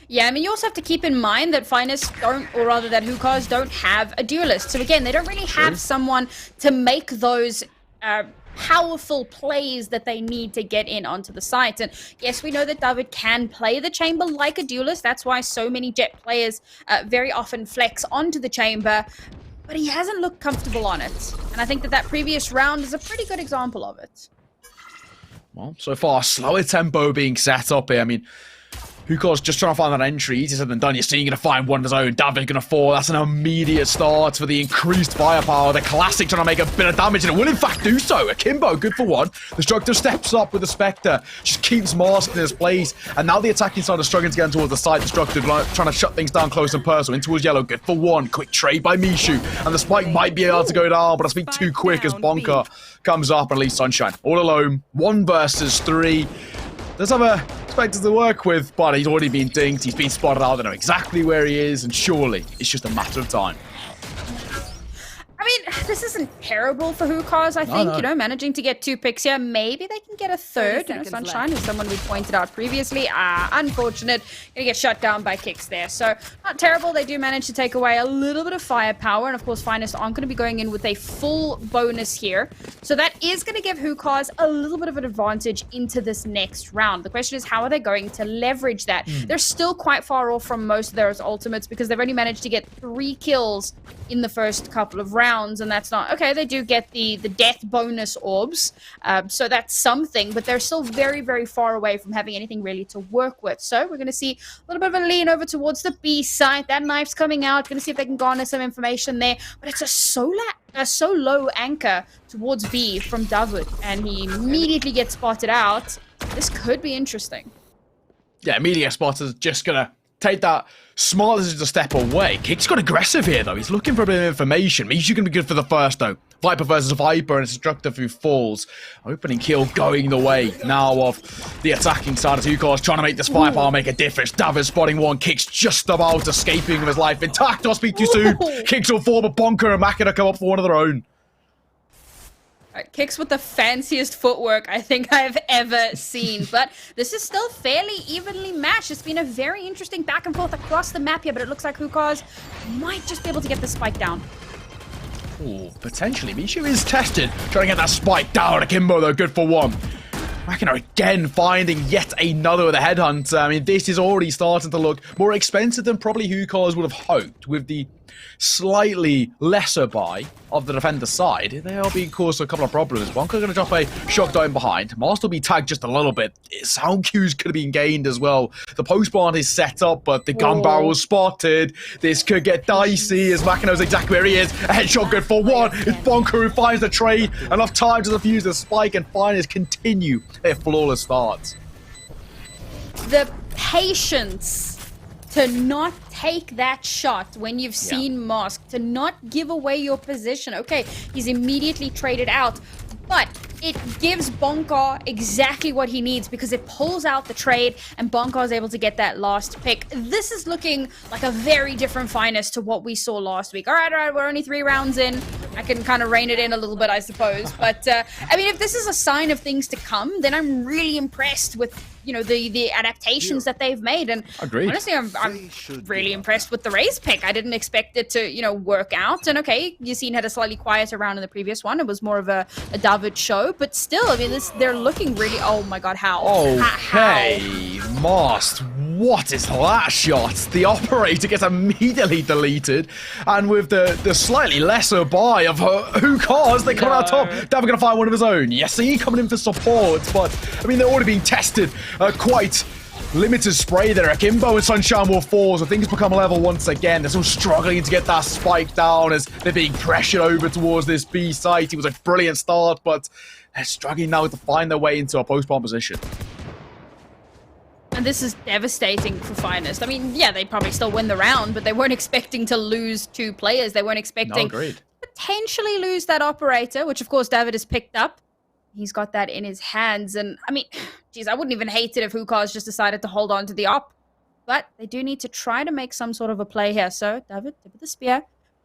Yeah, I mean, you also have to keep in mind that Finest don't, or rather that Hookahs don't have a duelist. So again, they don't really have someone to make those powerful plays that they need to get in onto the site. And yes, we know that David can play the chamber like a duelist. That's why so many Jet players very often flex onto the chamber. But he hasn't looked comfortable on it. And I think that previous round is a pretty good example of it. Well, so far, slower tempo being set up here. I mean, Hookah's just trying to find that entry. Easier said than done. You're seeing going to find one of his own. David's going to fall. That's an immediate start for the increased firepower. The Classic trying to make a bit of damage, and it will in fact do so. Akimbo, good for one. Destructor steps up with the Spectre. Just keeps masking his place. And now the attacking side is struggling to get in towards the side. Destructor trying to shut things down close and personal. In towards yellow, good for one. Quick trade by Mishu. And the spike might be able to go down, but I speak too quick as Bonker comes up and leaves Sunshine all alone. 1 versus 3. There's other Spectres to work with, but he's already been dinged. He's been spotted out. They know exactly where he is, and surely it's just a matter of time. I mean, this isn't terrible for Hookahs, I think, managing to get 2 picks here. Maybe they can get a third. Sunshine is someone we pointed out previously. Unfortunate. Gonna get shut down by Kix there. So, not terrible. They do manage to take away a little bit of firepower. And of course, Finest aren't going to be going in with a full bonus here. So that is going to give Hookahs a little bit of an advantage into this next round. The question is, how are they going to leverage that? They're still quite far off from most of their ultimates because they've only managed to get 3 kills in the first couple of rounds, and that's not okay. They do get the death bonus orbs, so that's something, but they're still very, very far away from having anything really to work with. So we're going to see a little bit of a lean over towards the B site. That knife's coming out. Going to see if they can garner some information there, but it's a so low anchor towards B from David, and he immediately gets spotted out. This could be interesting. Yeah, immediate spotter's just gonna take that smart decision to step away. Kix got aggressive here, though. He's looking for a bit of information. Mishu can be good for the first, though. Viper versus Viper, and a Destructor who falls. Opening kill going the way now of the attacking side of Hookahs, trying to make this firepower make a difference. David spotting one. Kix just about escaping with his life intact. I'll speak too soon. Kix will fall, but Bonker and Makina come up for one of their own. Kix with the fanciest footwork I think I've ever seen, but this is still fairly evenly matched. It's been a very interesting back and forth across the map here, but it looks like Hookahs might just be able to get the spike down. Ooh, potentially. Mishu is tested, trying to get that spike down. Akimbo, though, good for one. Makina again finding yet another with a headhunter. I mean, this is already starting to look more expensive than probably Hookahs would have hoped, with the slightly lesser buy of the defender side. They are being caused a couple of problems. Bonker going to drop a shock down behind. Master will be tagged just a little bit. Sound cues could have been gained as well. The post barn is set up, but the gun barrel is spotted. This could get dicey as Makina knows exactly where he is. A headshot good for one. It's Bonker who finds the trade. Enough time to defuse the spike, and Finest continue their flawless starts. The patience to not take that shot when you've seen Mask, to not give away your position. Okay, he's immediately traded out, but it gives Bonka exactly what he needs because it pulls out the trade and Bonka is able to get that last pick. This is looking like a very different Finest to what we saw last week. All right, we're only 3 rounds in. I can kind of rein it in a little bit, I suppose. But, I mean, if this is a sign of things to come, then I'm really impressed with, you know, the adaptations that they've made. And Agreed. honestly, I'm really impressed with the RAZE pick. I didn't expect it to, you know, work out. And okay, YACINE had a slightly quieter round in the previous one. It was more of a David show. But still, I mean, they're looking really... Oh, my God, how? Okay, Mast, what is that shot? The operator gets immediately deleted. And with the slightly lesser buy of Hookahs, they come out top. David going to find one of his own. YACINE coming in for support. But, I mean, they're already being tested. Quite limited spray there. Akimbo and Sunshine will fall, so things become level once again. They're still struggling to get that spike down as they're being pressured over towards this B site. It was a brilliant start, but they're struggling now to find their way into a post-bomb position. And this is devastating for Finest. I mean, yeah, they'd probably still win the round, but they weren't expecting to lose 2 players. They weren't expecting potentially lose that operator, which of course David has picked up. He's got that in his hands. And I mean, geez, I wouldn't even hate it if Hookahs just decided to hold on to the op. But they do need to try to make some sort of a play here. So, David, tip of the spear.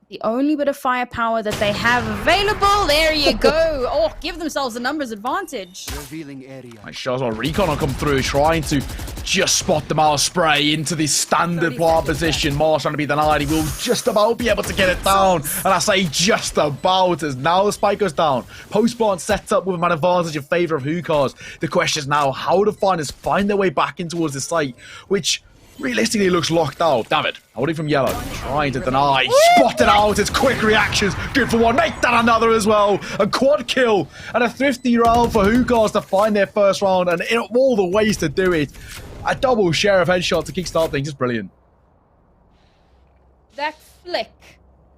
The only bit of firepower that they have available. There you go. Oh, give themselves a numbers advantage. Revealing area. Nice shots on Recon will come through, trying to just spot the Mars spray into the standard plant position. Mars trying to be denied. He will just about be able to get it down. And I say just about, as now the spike goes down. Post plant sets up with an advantage in favor of Hookahs. The question is now how to find their way back in towards the site, which realistically looks locked out. David, holding from yellow, trying to deny. Spotted out, it's quick reactions. Good for one, make that another as well. A quad kill and a thrifty round for Hookahs to find their first round, and in all the ways to do it. A double sheriff headshot to kickstart things is brilliant. That flick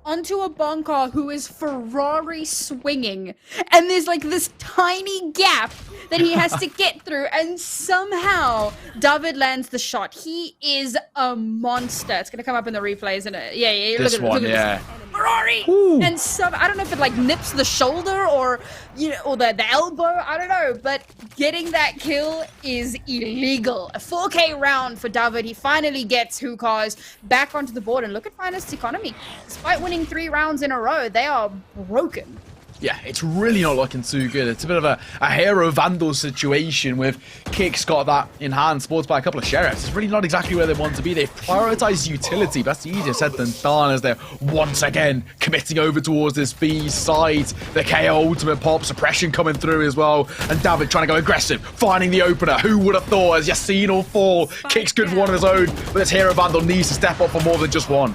onto a Bonka who is Ferrari swinging, and there's like this tiny gap that he has to get through, and somehow David lands the shot. He is a monster. It's gonna come up in the replays, and yeah, This look at yeah. Ferrari, and some, I don't know if it like nips the shoulder or, you know, or the elbow, I don't know, but getting that kill is illegal. A 4K round for David. He finally gets Hookahs back onto the board, and look at Finest's economy. Despite winning 3 rounds in a row, they are broken. Yeah, it's really not looking too good. It's a bit of a hero vandal situation with Kicks got that in hand, supported by a couple of sheriffs. It's really not exactly where they want to be. They've prioritized utility, but that's easier said than done as they're once again committing over towards this B side. The KO ultimate pop, suppression coming through as well, and David trying to go aggressive, finding the opener. Who would have thought as YACINE will fall. Kicks good for one of his own, but this hero vandal needs to step up for more than just one.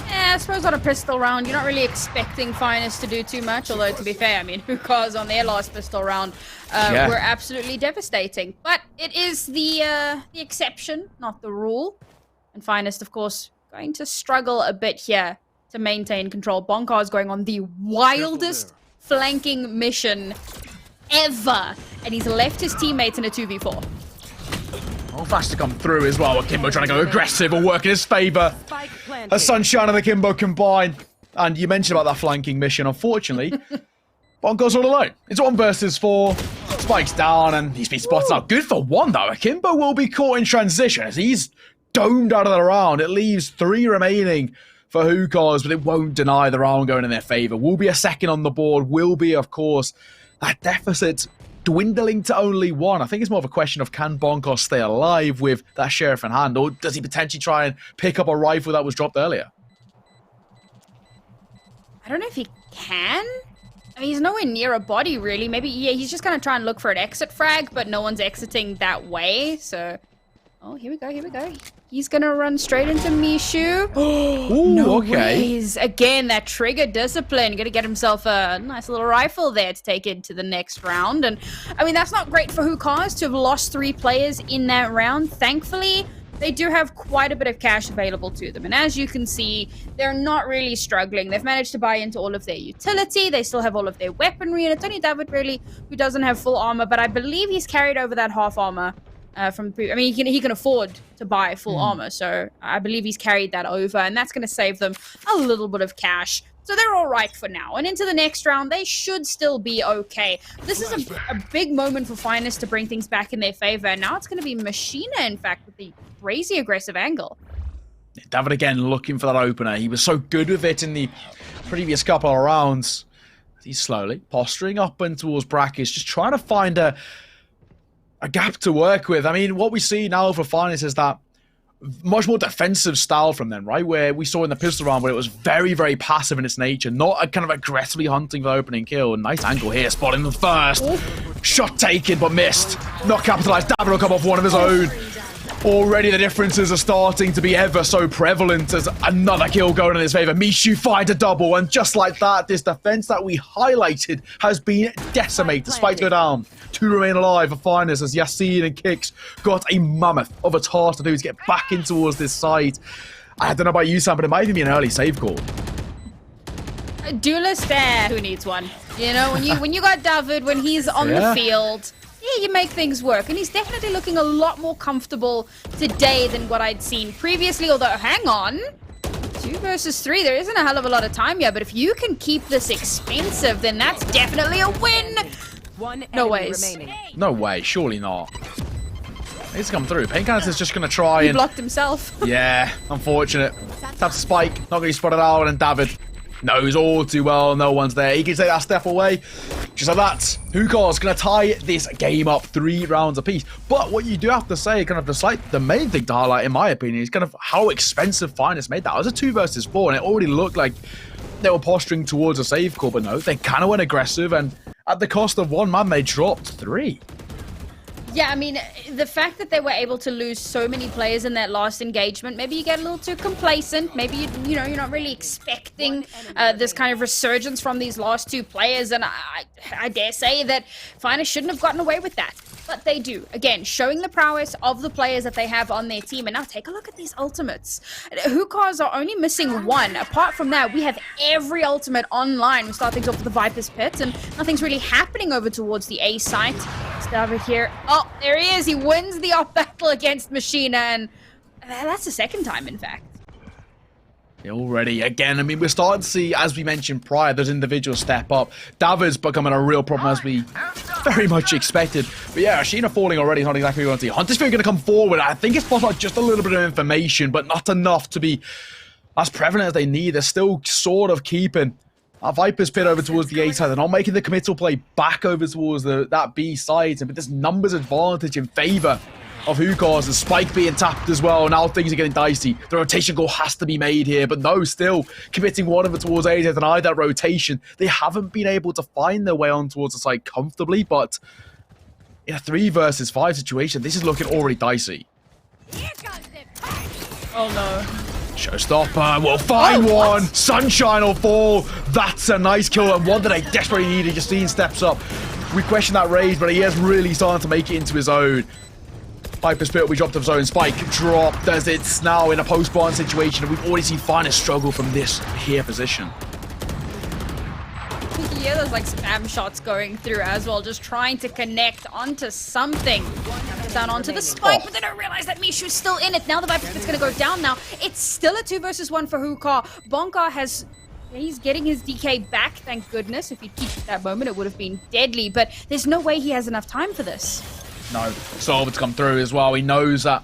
I suppose on a pistol round, you're not really expecting Finest to do too much, although to be fair, I mean, Hookahs on their last pistol round were absolutely devastating. But it is the exception, not the rule. And Finest, of course, going to struggle a bit here to maintain control. Bonka is going on the wildest flanking mission ever, and he's left his teammates in a 2v4. Oh, fast to come through as well. Akimbo trying to go aggressive or work in his favor. A Sunshine and Akimbo combine. And you mentioned about that flanking mission. Unfortunately, Bonka's all alone. It's 1 versus 4. Spike's down and he's been spotted out. Good for one though. Akimbo will be caught in transition as he's domed out of the round. It leaves 3 remaining for Hookahs, but it won't deny the round going in their favor. Will be a second on the board. Will be, of course, that deficit dwindling to only 1. I think it's more of a question of can Bonka stay alive with that sheriff in hand, or does he potentially try and pick up a rifle that was dropped earlier? I don't know if he can. I mean, he's nowhere near a body, really. Maybe, yeah, he's just going to try and look for an exit frag, but no one's exiting that way, so... Oh, here we go, here we go. He's going to run straight into Mishu. Ooh, no okay. ways. Again, that trigger discipline. Going to get himself a nice little rifle there to take into the next round. And, I mean, that's not great for Hookahs to have lost 3 players in that round. Thankfully, they do have quite a bit of cash available to them. And as you can see, they're not really struggling. They've managed to buy into all of their utility. They still have all of their weaponry. And it's only David really who doesn't have full armor. But I believe he's carried over that half armor from the I mean, he can afford to buy full armor. So I believe he's carried that over. And that's going to save them a little bit of cash. So they're all right for now. And into the next round, they should still be okay. This is a big moment for Finest to bring things back in their favor. And now it's going to be Machina, in fact, with the crazy aggressive angle. David again looking for that opener. He was so good with it in the previous couple of rounds. He's slowly posturing up and towards brackets, just trying to find a gap to work with. I mean, what we see now for Finest is that much more defensive style from them, right? Where we saw in the pistol round where it was very, very passive in its nature, not a kind of aggressively hunting for the opening kill. Nice angle here, spotting the first. Shot taken, but missed. Not capitalized. David will come off one of his own. Already the differences are starting to be ever so prevalent as another kill going in his favor. Mishu finds a double, and just like that, this defense that we highlighted has been decimated. Spikes go down. 2 remain alive for Finest as Yacine and Kicks got a mammoth of a task to do to get back in towards this side. I don't know about you, Sam, but it might even be an early save call. A duelist there. Who needs one? You know, when you got David, when he's on the field, yeah, you make things work. And he's definitely looking a lot more comfortable today than what I'd seen previously. Although, hang on. 2 versus 3. There isn't a hell of a lot of time yet. But if you can keep this expensive, then that's definitely a win. No ways. No way. Surely not. He's come through. Painkillers is just going to try he and... blocked himself. Yeah, unfortunate. Taps Spike. Not going to be spotted out. And David knows all too well no one's there. He can take that step away. Just like that, Hukar's going to tie this game up 3 rounds apiece. But what you do have to say, kind of the main thing to highlight, in my opinion, is kind of how expensive Finest made that. It was a 2 versus 4, and it already looked like they were posturing towards a save call. But no, they kind of went aggressive, and at the cost of 1 man, they dropped 3. Yeah, I mean, the fact that they were able to lose so many players in that last engagement, maybe you get a little too complacent. Maybe, you know, you're not really expecting this kind of resurgence from these last 2 players. And I dare say that Finest shouldn't have gotten away with that. But they do. Again, showing the prowess of the players that they have on their team. And now take a look at these ultimates. Hookahs are only missing 1. Apart from that, we have every ultimate online. We start things off with the Viper's Pit, and nothing's really happening over towards the A site. David here. Oh, there he is. He wins the off battle against Machina, and that's the 2nd time, in fact. Already, again, I mean, we're starting to see, as we mentioned prior, those individuals step up. David's becoming a real problem, as we very much expected. But yeah, Sheena falling already, not exactly what we want to see. Hunter's going to come forward. I think it's possible just a little bit of information, but not enough to be as prevalent as they need. They're still sort of keeping Viper's Pit over towards the A side. They're not making the committal play back over towards that B side. But this numbers advantage in favor of Hookahs, and Spike being tapped as well. Now things are getting dicey. The rotation goal has to be made here, but no, still committing one of it towards A to deny that rotation. They haven't been able to find their way on towards the side comfortably, but in a 3 versus 5 situation, this is looking already dicey. Oh no. Showstopper will find one. Sunshine will fall. That's a nice kill, and one that I desperately needed. Justine steps up. We question that raise, but he is really starting to make it into his own. Viper's Pit will be dropped of his own. Spike dropped as it's now in a post-barn situation, and we've already seen Finest struggle from this here position. Yeah, there's like spam shots going through as well, just trying to connect onto something. Down onto the Spike, but they don't realize that Mishu's still in it. Now the Viper's Pit's gonna go down now. It's still a 2 versus 1 for Hookah. Bonka he's getting his DK back, thank goodness. If he'd peeked at that moment, it would have been deadly, but there's no way he has enough time for this. No, Solver's come through as well. He knows that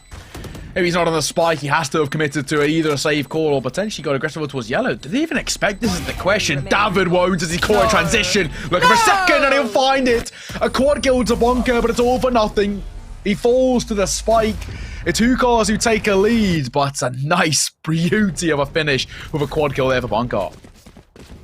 if he's not on the Spike, he has to have committed to either a save call or potentially got aggressive towards yellow. Did they even expect this is the question? David won't as he caught a transition. Looking for a second and he'll find it. A quad kill to Bonka, but it's all for nothing. He falls to the Spike. It's Hookahs who take a lead, but it's a nice beauty of a finish with a quad kill there for Bonka.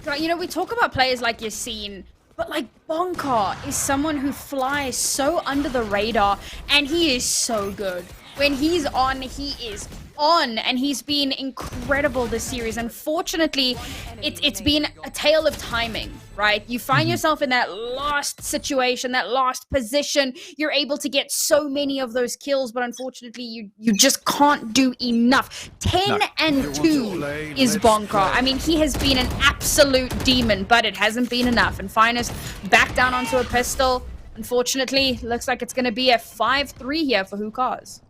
Right, you know, we talk about players like Yacine, but like Bonka is someone who flies so under the radar, and he is so good. When he's on, he is on, and he's been incredible this series. Unfortunately, it's been a tale of timing, right? You find yourself in that last situation, that last position. You're able to get so many of those kills, but unfortunately, you just can't do enough. 10 and 2 is Bonka. I mean, he has been an absolute demon, but it hasn't been enough. And Finest back down onto a pistol. Unfortunately, looks like it's going to be a 5-3 here for Hookahs.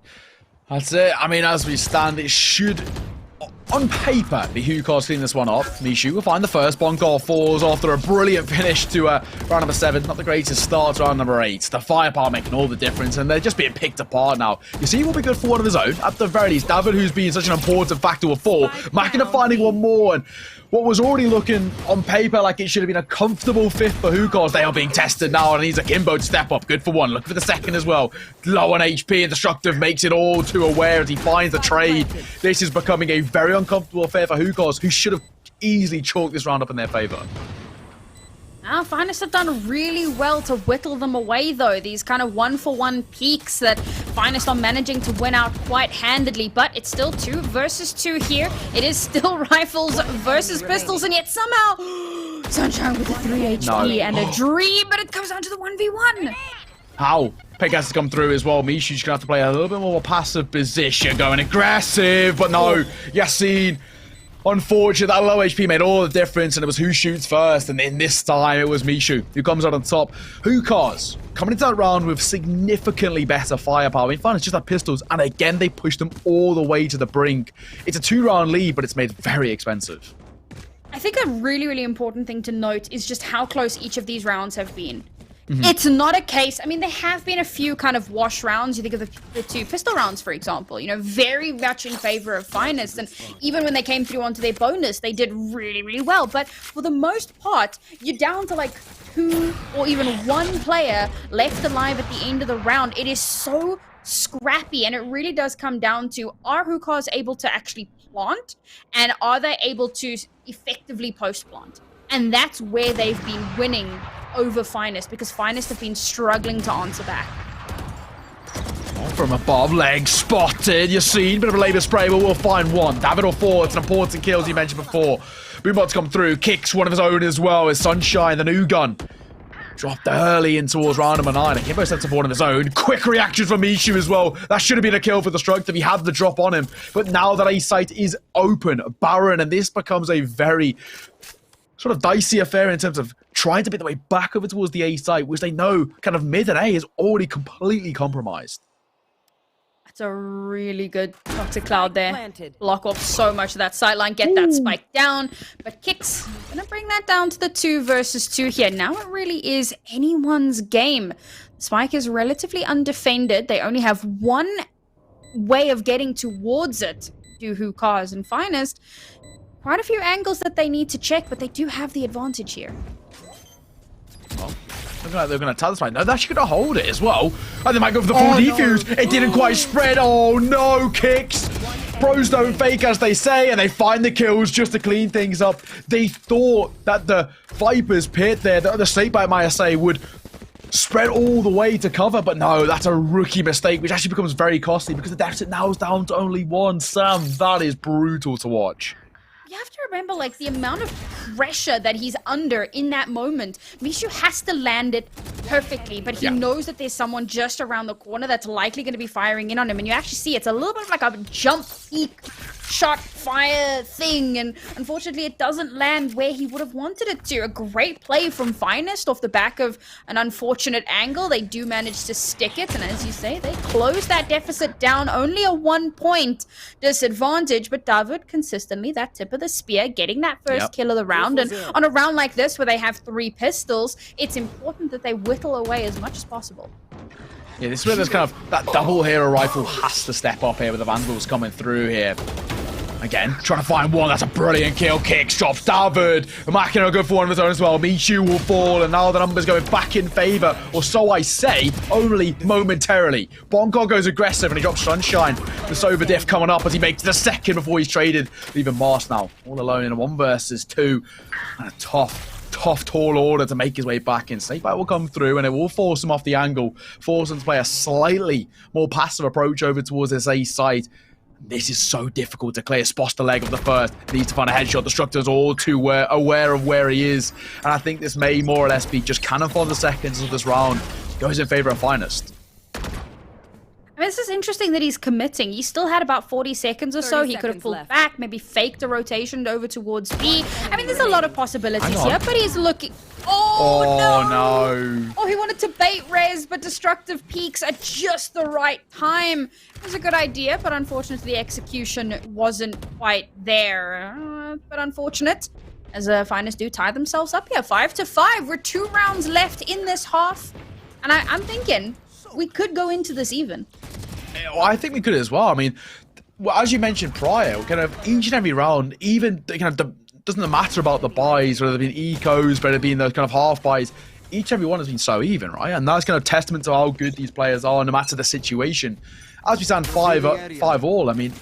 That's it. I mean, as we stand, it should, on paper, be Hookahs clean this one up. Mishu will find the first. Bonka falls after a brilliant finish to round number 7. Not the greatest start to round number 8. The firepower making all the difference, and they're just being picked apart now. You see, he will be good for one of his own. At the very least, David, who's been such an important factor, will fall. Makina finding one more, and what was already looking on paper like it should have been a comfortable 5th for Hookahs, they are being tested now, and he's a Kimbo to step up. Good for one. Look for the second as well. Low on HP, and Destructive makes it all too aware as he finds the trade. This is becoming a very uncomfortable affair for Hookahs, who should have easily chalked this round up in their favor. Now, Finest have done really well to whittle them away, though. These kind of 1-for-1 peaks that Finest are managing to win out quite handedly, but it's still 2 versus 2 here. It is still rifles versus pistols, and yet somehow Sunshine with a 3 HP and a dream, but it comes down to the 1v1. How? Peg has to come through as well. Mishu's gonna have to play a little bit more passive position, going aggressive, but no, Yacine. Unfortunate, that low HP made all the difference, and it was who shoots first, and then this time it was Mishu who comes out on top. Hookahs coming into that round with significantly better firepower. I mean, fine, it's just like pistols, and again, they pushed them all the way to the brink. It's a 2-round lead, but it's made very expensive. I think a really, really important thing to note is just how close each of these rounds have been. It's not a case, I mean, there have been a few kind of wash rounds. You think of the 2 pistol rounds, for example, you know, very much in favor of Finest. And even when they came through onto their bonus, they did really, really well. But for the most part, you're down to like 2 or even 1 player left alive at the end of the round. It is so scrappy, and it really does come down to, are Hookahs able to actually plant, and are they able to effectively post-plant? And that's where they've been winning over Finest, because Finest have been struggling to answer back. From above, leg spotted. Yacine, bit of a labour spray, but we'll find one. David will fall. It's an important kill, as you mentioned before. Boombot's come through, kicks one of his own as well as Sunshine, the new gun. Dropped early in towards round number 9. Kimbo sets up one of his own. Quick reaction from Mishu as well. That should have been a kill for Destructive. He had the drop on him. But now that A site is open, barren, and this becomes a very sort of dicey affair in terms of trying to make the way back over towards the A site, which they know kind of mid and A is already completely compromised. That's a really good Toxic Cloud there. Block off so much of that sideline, get that spike down, but Kicks gonna bring that down to the 2 versus 2 here. Now it really is anyone's game. Spike is relatively undefended. They only have one way of getting towards it. Do Hookahs and Finest. Quite a few angles that they need to check, but they do have the advantage here. Well, looking like they're going to tell this one. No, they're actually going to hold it as well. And they might go for the full defuse. No. It didn't quite spread. Oh, no, Kicks. Pros don't fake, as they say, and they find the kills just to clean things up. They thought that the Viper's pit there, the snake bite, might I say, would spread all the way to cover, but no, that's a rookie mistake, which actually becomes very costly because the deficit now is down to only 1. Sam, that is brutal to watch. You have to remember, like, the amount of pressure that he's under in that moment. Mishu has to land it perfectly, but he knows that there's someone just around the corner that's likely going to be firing in on him. And you actually see it's a little bit of like a jump, peek, shot, fire thing. And unfortunately, it doesn't land where he would have wanted it to. A great play from Finest off the back of an unfortunate angle. They do manage to stick it. And as you say, they close that deficit down. Only a 1-point disadvantage. But David, consistently, that tip of the spear, getting that first kill of the round. And on a round like this, where they have 3 pistols, it's important that they whittle away as much as possible. Yeah, this is where there's kind of that double hero rifle has to step up here with the Vandals coming through here. Again, trying to find one. That's a brilliant kill. Kicks, drops David. Makina will go for one of his own as well. Mishu will fall, and now the numbers going back in favor, or so I say, only momentarily. Bonko goes aggressive, and he drops Sunshine. The sober diff coming up as he makes the second before he's traded. Leaving Mars now all alone in a 1 versus 2. And a tough, tall order to make his way back in. Snakebite will come through, and it will force him off the angle, force him to play a slightly more passive approach over towards this A site. This is so difficult to clear. Spots the leg of the first. Needs to find a headshot. Destructor's all too aware of where he is. And I think this may more or less be just cannon for the seconds of this round. Goes in favor of Finest. I mean, this is interesting that he's committing. He still had about 40 seconds or so. He could have pulled back, maybe faked a rotation over towards B. I mean, there's a lot of possibilities here, but he's looking... Oh, no! Oh, he wanted to bait Rez, but destructive peaks at just the right time. It was a good idea, but unfortunately the execution wasn't quite there. But unfortunate, as Finest do tie themselves up here. 5-5. We're 2 rounds left in this half. And I'm thinking... we could go into this even. Well, I think we could as well. I mean, as you mentioned prior, kind of each and every round, even kind of doesn't matter about the buys, whether they've been ecos, whether they've been those kind of half buys. Each and every one has been so even, right? And that's kind of testament to how good these players are, no matter the situation. As we stand 5-all, I mean,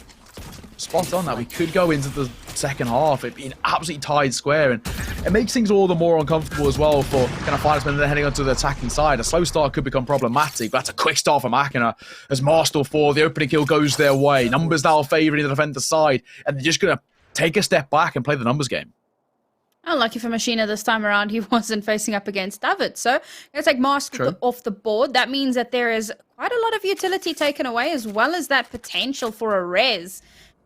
spot on that. We could go into the second half, it being absolutely tied square, and it makes things all the more uncomfortable as well for kind of Finest when they're heading onto the attacking side. A slow start could become problematic, but that's a quick start for Machina as Master 4, the opening kill goes their way. Numbers now favouring the defender side, and they're just going to take a step back and play the numbers game. Unlucky for Machina this time around, he wasn't facing up against David. So, going to take Master off the board. That means that there is quite a lot of utility taken away, as well as that potential for a res.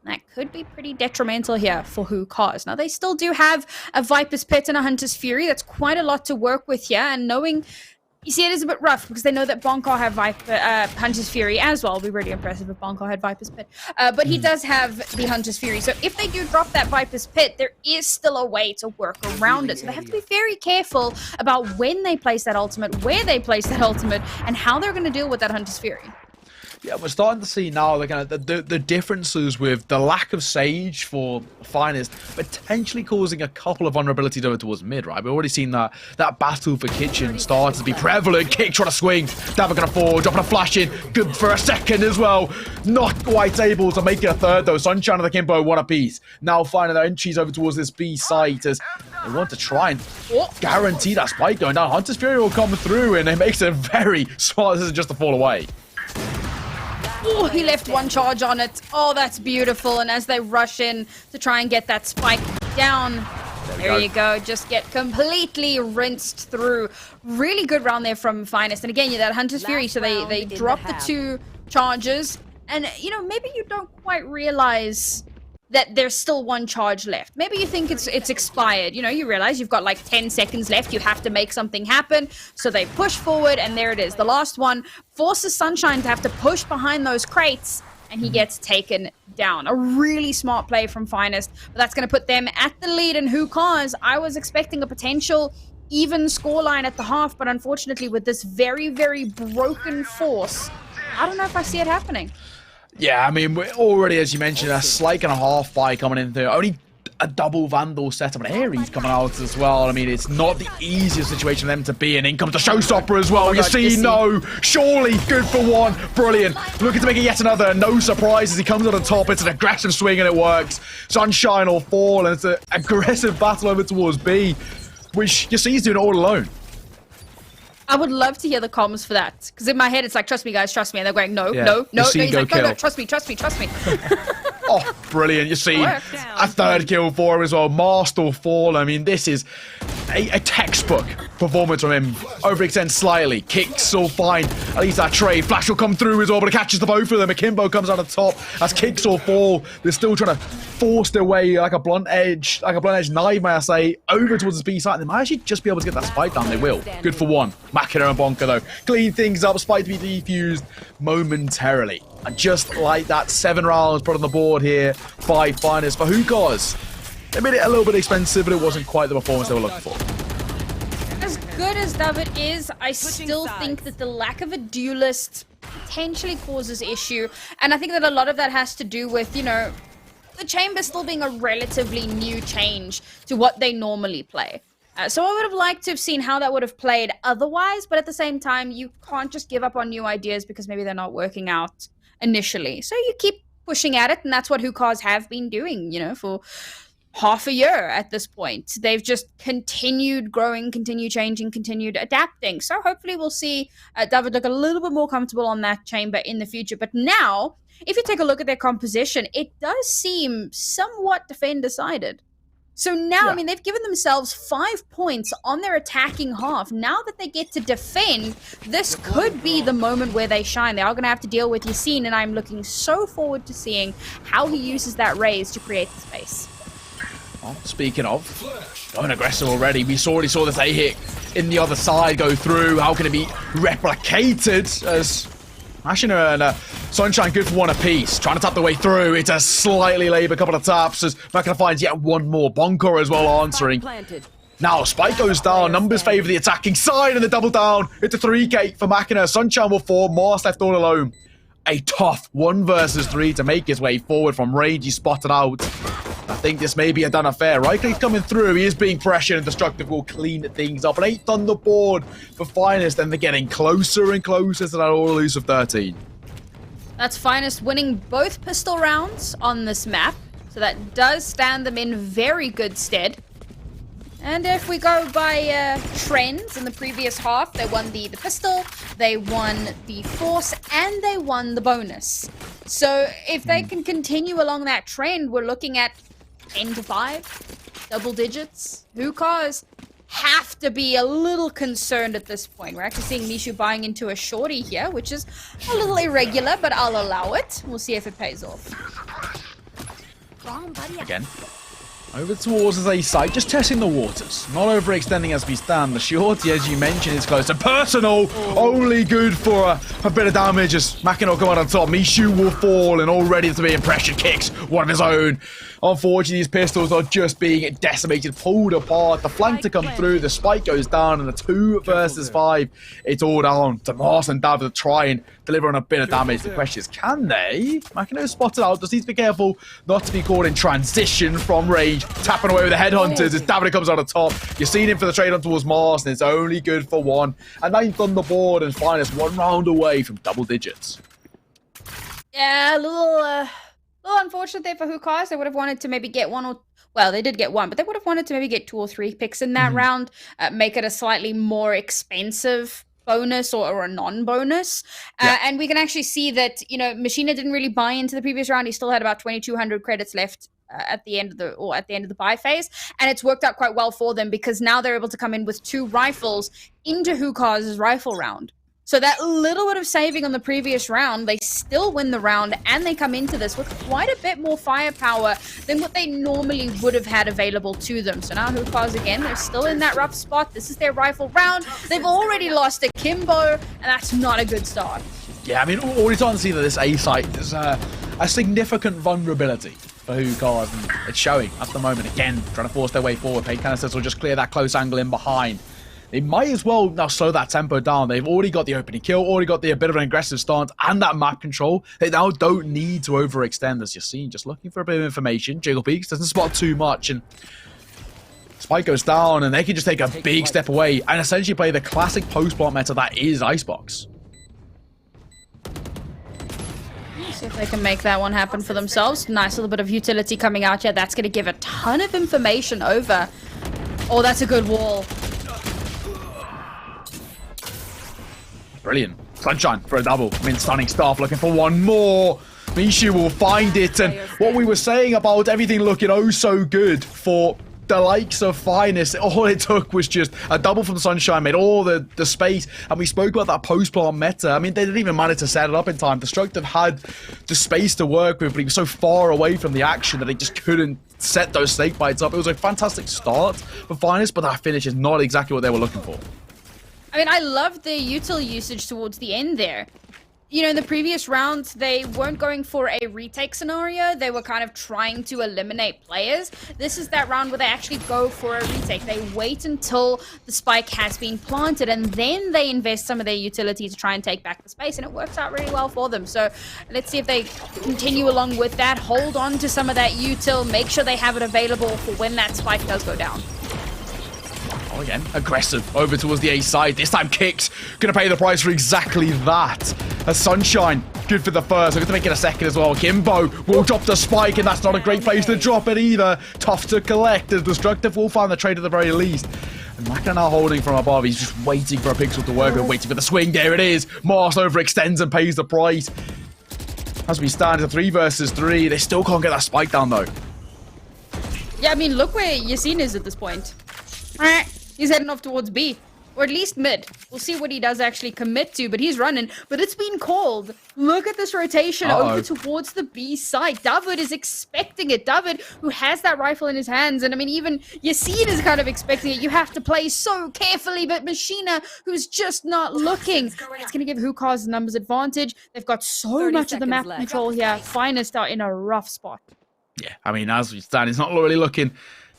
That could be pretty detrimental here for Hookahs. Now, they still do have a Viper's Pit and a Hunter's Fury. That's quite a lot to work with here. And knowing... you see, it is a bit rough because they know that Bonkar have Hunter's Fury as well. It would be really impressive if Bonkar had Viper's Pit. But he does have the Hunter's Fury. So if they do drop that Viper's Pit, there is still a way to work around it. So they have to be very careful about when they place that ultimate, where they place that ultimate, and how they're going to deal with that Hunter's Fury. Yeah, we're starting to see now the kind of the differences with the lack of Sage for Finest potentially causing a couple of vulnerabilities over towards mid, right? We've already seen that battle for Kitchen start to be prevalent. Kick trying to swing, David gonna fall, dropping a flash in, good for a second as well. Not quite able to make it a third though. Sunshine and the Kimbo one apiece. Now finding their entries over towards this B site as they want to try and guarantee that spike going down. Hunter's Fury will come through and it makes it very smart decision just to fall away. Oh, he left one charge on it. Oh, that's beautiful. And as they rush in to try and get that spike down, there you go. Just get completely rinsed through. Really good round there from Finest. And again, that Hunter's Fury, so they drop the 2 charges. And, you know, maybe you don't quite realize that there's still 1 charge left. Maybe you think it's expired. You know, you realize you've got like 10 seconds left. You have to make something happen. So they push forward, and there it is. The last one forces Sunshine to have to push behind those crates, and he gets taken down. A really smart play from Finest, but that's going to put them at the lead. And Hookahs, I was expecting a potential even scoreline at the half, but unfortunately with this very, very broken force, I don't know if I see it happening. Yeah, I mean, we're already, as you mentioned, a slight and a half buy coming in there. Only a double Vandal setup, and Ares coming out as well. I mean, it's not the easiest situation for them to be in. In comes the Showstopper as well. You see, no, surely good for 1. Brilliant. Looking to make it yet another. No surprises. He comes on the top. It's an aggressive swing, and it works. Sunshine will fall, and it's an aggressive battle over towards B, which you see he's doing it all alone. I would love to hear the comms for that. Because in my head, it's like, trust me, guys, trust me. And they're going, no. He's like, no, trust me. Oh, brilliant. You see a third kill for him as well. Master fall. I mean, this is a textbook performance from him. Overextends slightly. Kicks all fine. At least that trade. Flash will come through as well, but it catches the both of them. Akimbo comes out the top as Kicks all fall. They're still trying to force their way like a blunt edge knife, may I say, over towards the B side. They might actually just be able to get that spike down. They will. Good for 1. Machina and Bonker, though, clean things up. Spike to be defused momentarily. And just like that, 7 rounds put on the board here by Finest for Hookahs. They made it a little bit expensive, but it wasn't quite the performance they were looking for. As good as David is, I still think that the lack of a duelist potentially causes issue. And I think that a lot of that has to do with, you know, the Chamber still being a relatively new change to what they normally play. So I would have liked to have seen how that would have played otherwise, but at the same time, you can't just give up on new ideas because maybe they're not working out initially. So you keep pushing at it, and that's what Hookahs have been doing, you know, for half a year at this point. They've just continued growing, continued changing, continued adapting. So hopefully we'll see David look a little bit more comfortable on that chamber in the future. But now, if you take a look at their composition, it does seem somewhat defender-sided. So now, I mean, they've given themselves 5 points on their attacking half. Now that they get to defend, this could be the moment where they shine. They are going to have to deal with YACINE, and I'm looking so forward to seeing how he uses that RAZE to create the space. Well, speaking of, going aggressive already, we already saw this A-hit in the other side go through. How can it be replicated as YACINE and Sunshine good for one apiece, trying to tap the way through. It's a slightly late, a couple of taps as Makina finds yet one more. Bonker as well answering. Now Spike goes down, numbers favour the attacking side, and the double down. It's a 3K for Makina. Sunshine will fall, Mars left all alone. A tough 1 versus 3 to make his way forward from range. He's spotted out. I think this may be a done affair. Right click coming through. He is being pressured, and Destructive will clean things up. An 8th on the board for Finest, and they're getting closer and closer to that all-elusive 13. That's Finest winning both pistol rounds on this map, so that does stand them in very good stead. And if we go by trends in the previous half, they won the pistol, they won the force, and they won the bonus. So if they can continue along that trend, we're looking at 10 to 5, double digits. Hookahs have to be a little concerned at this point. We're actually seeing Mishu buying into a shorty here, which is a little irregular, but I'll allow it. We'll see if it pays off. Again, over towards his A side, just testing the waters. Not overextending as we stand. The shorty, as you mentioned, is close to personal. Only good for a bit of damage as Makina come out on top. Mishu will fall and all ready to be in pressure kicks. One of his own. Unfortunately, these pistols are just being decimated, pulled apart. The flank to come through, the spike goes down, and the 2 versus 5. It's all down to Mars and Dav to try and deliver on a bit of damage. The question is, can they? Makina is spotted out. Just needs to be careful not to be caught in transition from range. Tapping away with the headhunters as David comes out on top. You've seen him for the trade on towards Mars, and it's only good for 1. And 9th on the board, and Finest 1 round away from double digits. Yeah, a little unfortunate there for Hookahs. They would have wanted to maybe get 1 or... Well, they did get 1, but they would have wanted to maybe get 2 or 3 picks in that round. Make it a slightly more expensive bonus or a non-bonus. And we can actually see that, you know, Machina didn't really buy into the previous round. He still had about 2,200 credits left at the end of the buy phase, and it's worked out quite well for them because now they're able to come in with 2 rifles into Hookahs' rifle round. So that little bit of saving on the previous round, they still win the round, and they come into this with quite a bit more firepower than what they normally would have had available to them. So now Hookahs again, they're still in that rough spot. This is their rifle round. They've already lost a Kimbo, and that's not a good start. Yeah, I mean, already starting to see that this A site is a significant vulnerability for Hookahs, and it's showing at the moment. Again, trying to force their way forward. Paint canisters will just clear that close angle in behind. They might as well now slow that tempo down. They've already got the opening kill, already got a bit of an aggressive stance, and that map control. They now don't need to overextend, as you've seen. Just looking for a bit of information. Jiggle Peaks doesn't spot too much, and Spike goes down, and they can just take a big step away and essentially play the classic post-plant meta that is Icebox. See if they can make that one happen for themselves. Nice little bit of utility coming out here. That's going to give a ton of information over. Oh, that's a good wall. Brilliant. Sunshine for a double. I mean, stunning stuff. Looking for 1 more. Mishu will find it. And what we were saying about everything looking oh so good for the likes of Finest, all it took was just a double from Sunshine, made all the space, and we spoke about that post-plant meta. I mean, they didn't even manage to set it up in time. Destructive had the space to work with, but he was so far away from the action that they just couldn't set those snake bites up. It was a fantastic start for Finest, but that finish is not exactly what they were looking for. I mean, I love the util usage towards the end there. You know, in the previous rounds, they weren't going for a retake scenario. They were kind of trying to eliminate players. This is that round where they actually go for a retake. They wait until the spike has been planted, and then they invest some of their utility to try and take back the space, and it works out really well for them. So let's see if they continue along with that, hold on to some of that util, make sure they have it available for when that spike does go down. Oh, again, aggressive over towards the A side. This time Kicks gonna pay the price for exactly that. As Sunshine Good for the first. We're going to make it a second as well. Kimbo will drop the spike, and that's not a great place to drop it either. Tough to collect, as Destructive will find the trade at the very least. And Maka now holding from above. He's just waiting for a pixel to work with, waiting for the swing. There it is. Mars overextends and pays the price. As we stand at 3 versus 3, they still can't get that spike down though. Yeah, I mean, look where YACINE is at this point. He's heading off towards B. Or at least mid. We'll see what he does actually commit to, but he's running. But it's been called. Look at this rotation over towards the B side. David is expecting it. David, who has that rifle in his hands. And I mean, even YACINE is kind of expecting it. You have to play so carefully. But Machina, who's just not looking. It's going to give Hookah's numbers advantage. They've got so much of the map control here. Finest are in a rough spot. Yeah, I mean, as we stand, it's not really looking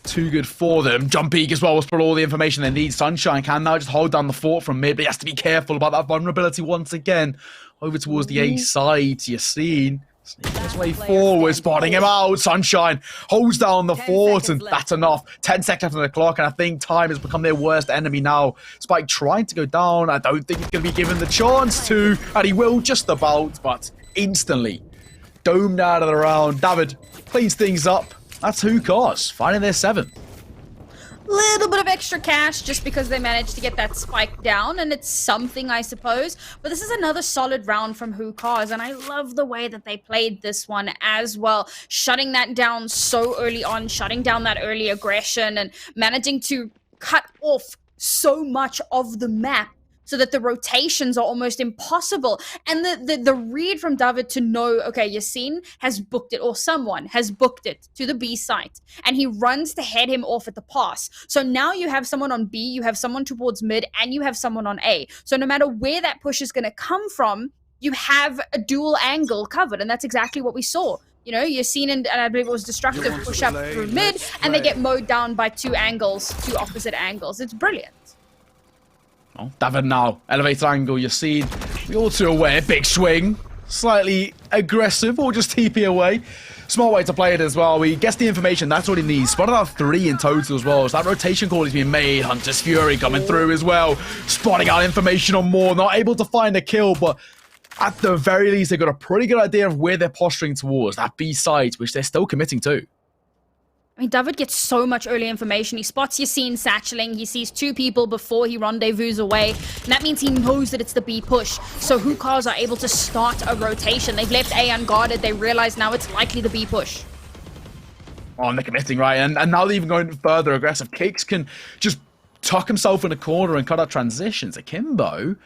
too good for them. Jump Peak as well was put all the information they need. Sunshine can now just hold down the fort from mid, but he has to be careful about that vulnerability once again. Over towards the A side, YACINE sneaking his way forward, spotting him out. Sunshine holds down the fort, and that's enough. 10 seconds left on the clock, and I think time has become their worst enemy now. Spike trying to go down. I don't think he's going to be given the chance to, and he will just about, but instantly domed out of the round. David cleans things up. That's Hookahs finding their 7th. Little bit of extra cash just because they managed to get that spike down, and it's something, I suppose. But this is another solid round from Hookahs, and I love the way that they played this one as well. Shutting that down so early on, shutting down that early aggression, and managing to cut off so much of the map so that the rotations are almost impossible. And the read from David to know, okay, YACINE has booked it, or someone has booked it to the B site, and he runs to head him off at the pass. So now you have someone on B, you have someone towards mid, and you have someone on A. So no matter where that push is going to come from, you have a dual angle covered, and that's exactly what we saw. You know, YACINE and I believe it was Destructive push up through mid, and they get mowed down by 2 angles, 2 opposite angles. It's brilliant. Oh, David now, elevator angle, YACINE. We all too aware, big swing. Slightly aggressive, or just TP away. Smart way to play it as well. We guess the information, that's what he needs. Spotted out 3 in total as well. So that rotation call is being made. Hunter's Fury coming through as well. Spotting out information on more. Not able to find a kill, but at the very least, they've got a pretty good idea of where they're posturing towards. That B side, which they're still committing to. I mean, David gets so much early information. He spots YACINE satcheling. He sees 2 people before he rendezvous away. And that means he knows that it's the B push. So Hookahs are able to start a rotation. They've left A unguarded. They realize now it's likely the B push. Oh, and they're committing, right? And now they're even going further aggressive. Kicks can just tuck himself in a corner and cut out transitions. Akimbo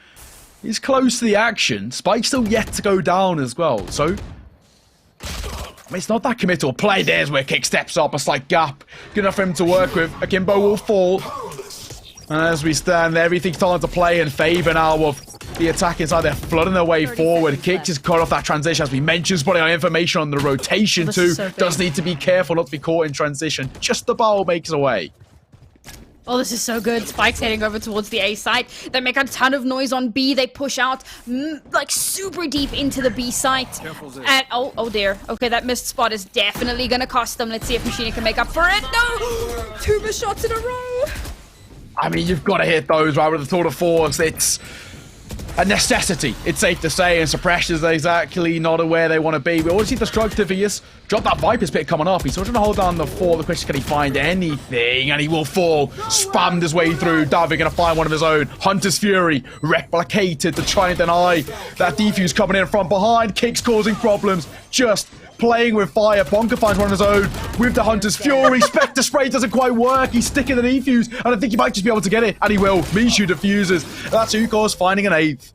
is close to the action. Spike's still yet to go down as well. So I mean, it's not that committal play. There's where Kick steps up, a slight gap. Good enough for him to work with. Akimbo will fall. And as we stand there, everything's starting to play in favor now of the attack inside. They're flooding their way forward. Kick just cut off that transition, as we mentioned, spotting on information on the rotation too. Does need to be careful not to be caught in transition. Just about makes away. Oh, this is so good. Spike's heading over towards the A site. They make a ton of noise on B. They push out like super deep into the B site. And oh dear. Okay, that missed spot is definitely gonna cost them. Let's see if Machina can make up for it. No! 2 missed shots in a row. I mean, you've got to hit those, right? With the tour de force, it's a necessity, it's safe to say, and Suppression's exactly not where they want to be. We always see Destructive. He just dropped that Viper's Pit coming up. He's still trying to hold down the 4. The question, can he find anything? And he will fall. Spammed his way through. David going to find one of his own. Hunter's Fury replicated to try and deny that defuse coming in from behind. Kicks causing problems. Just playing with fire. Bonker finds one of his own with the Hunter's Fury. Spectre Spray doesn't quite work. He's sticking the defuse, and I think he might just be able to get it, and he will. Mishu defuses. That's Hookahs finding an 8th.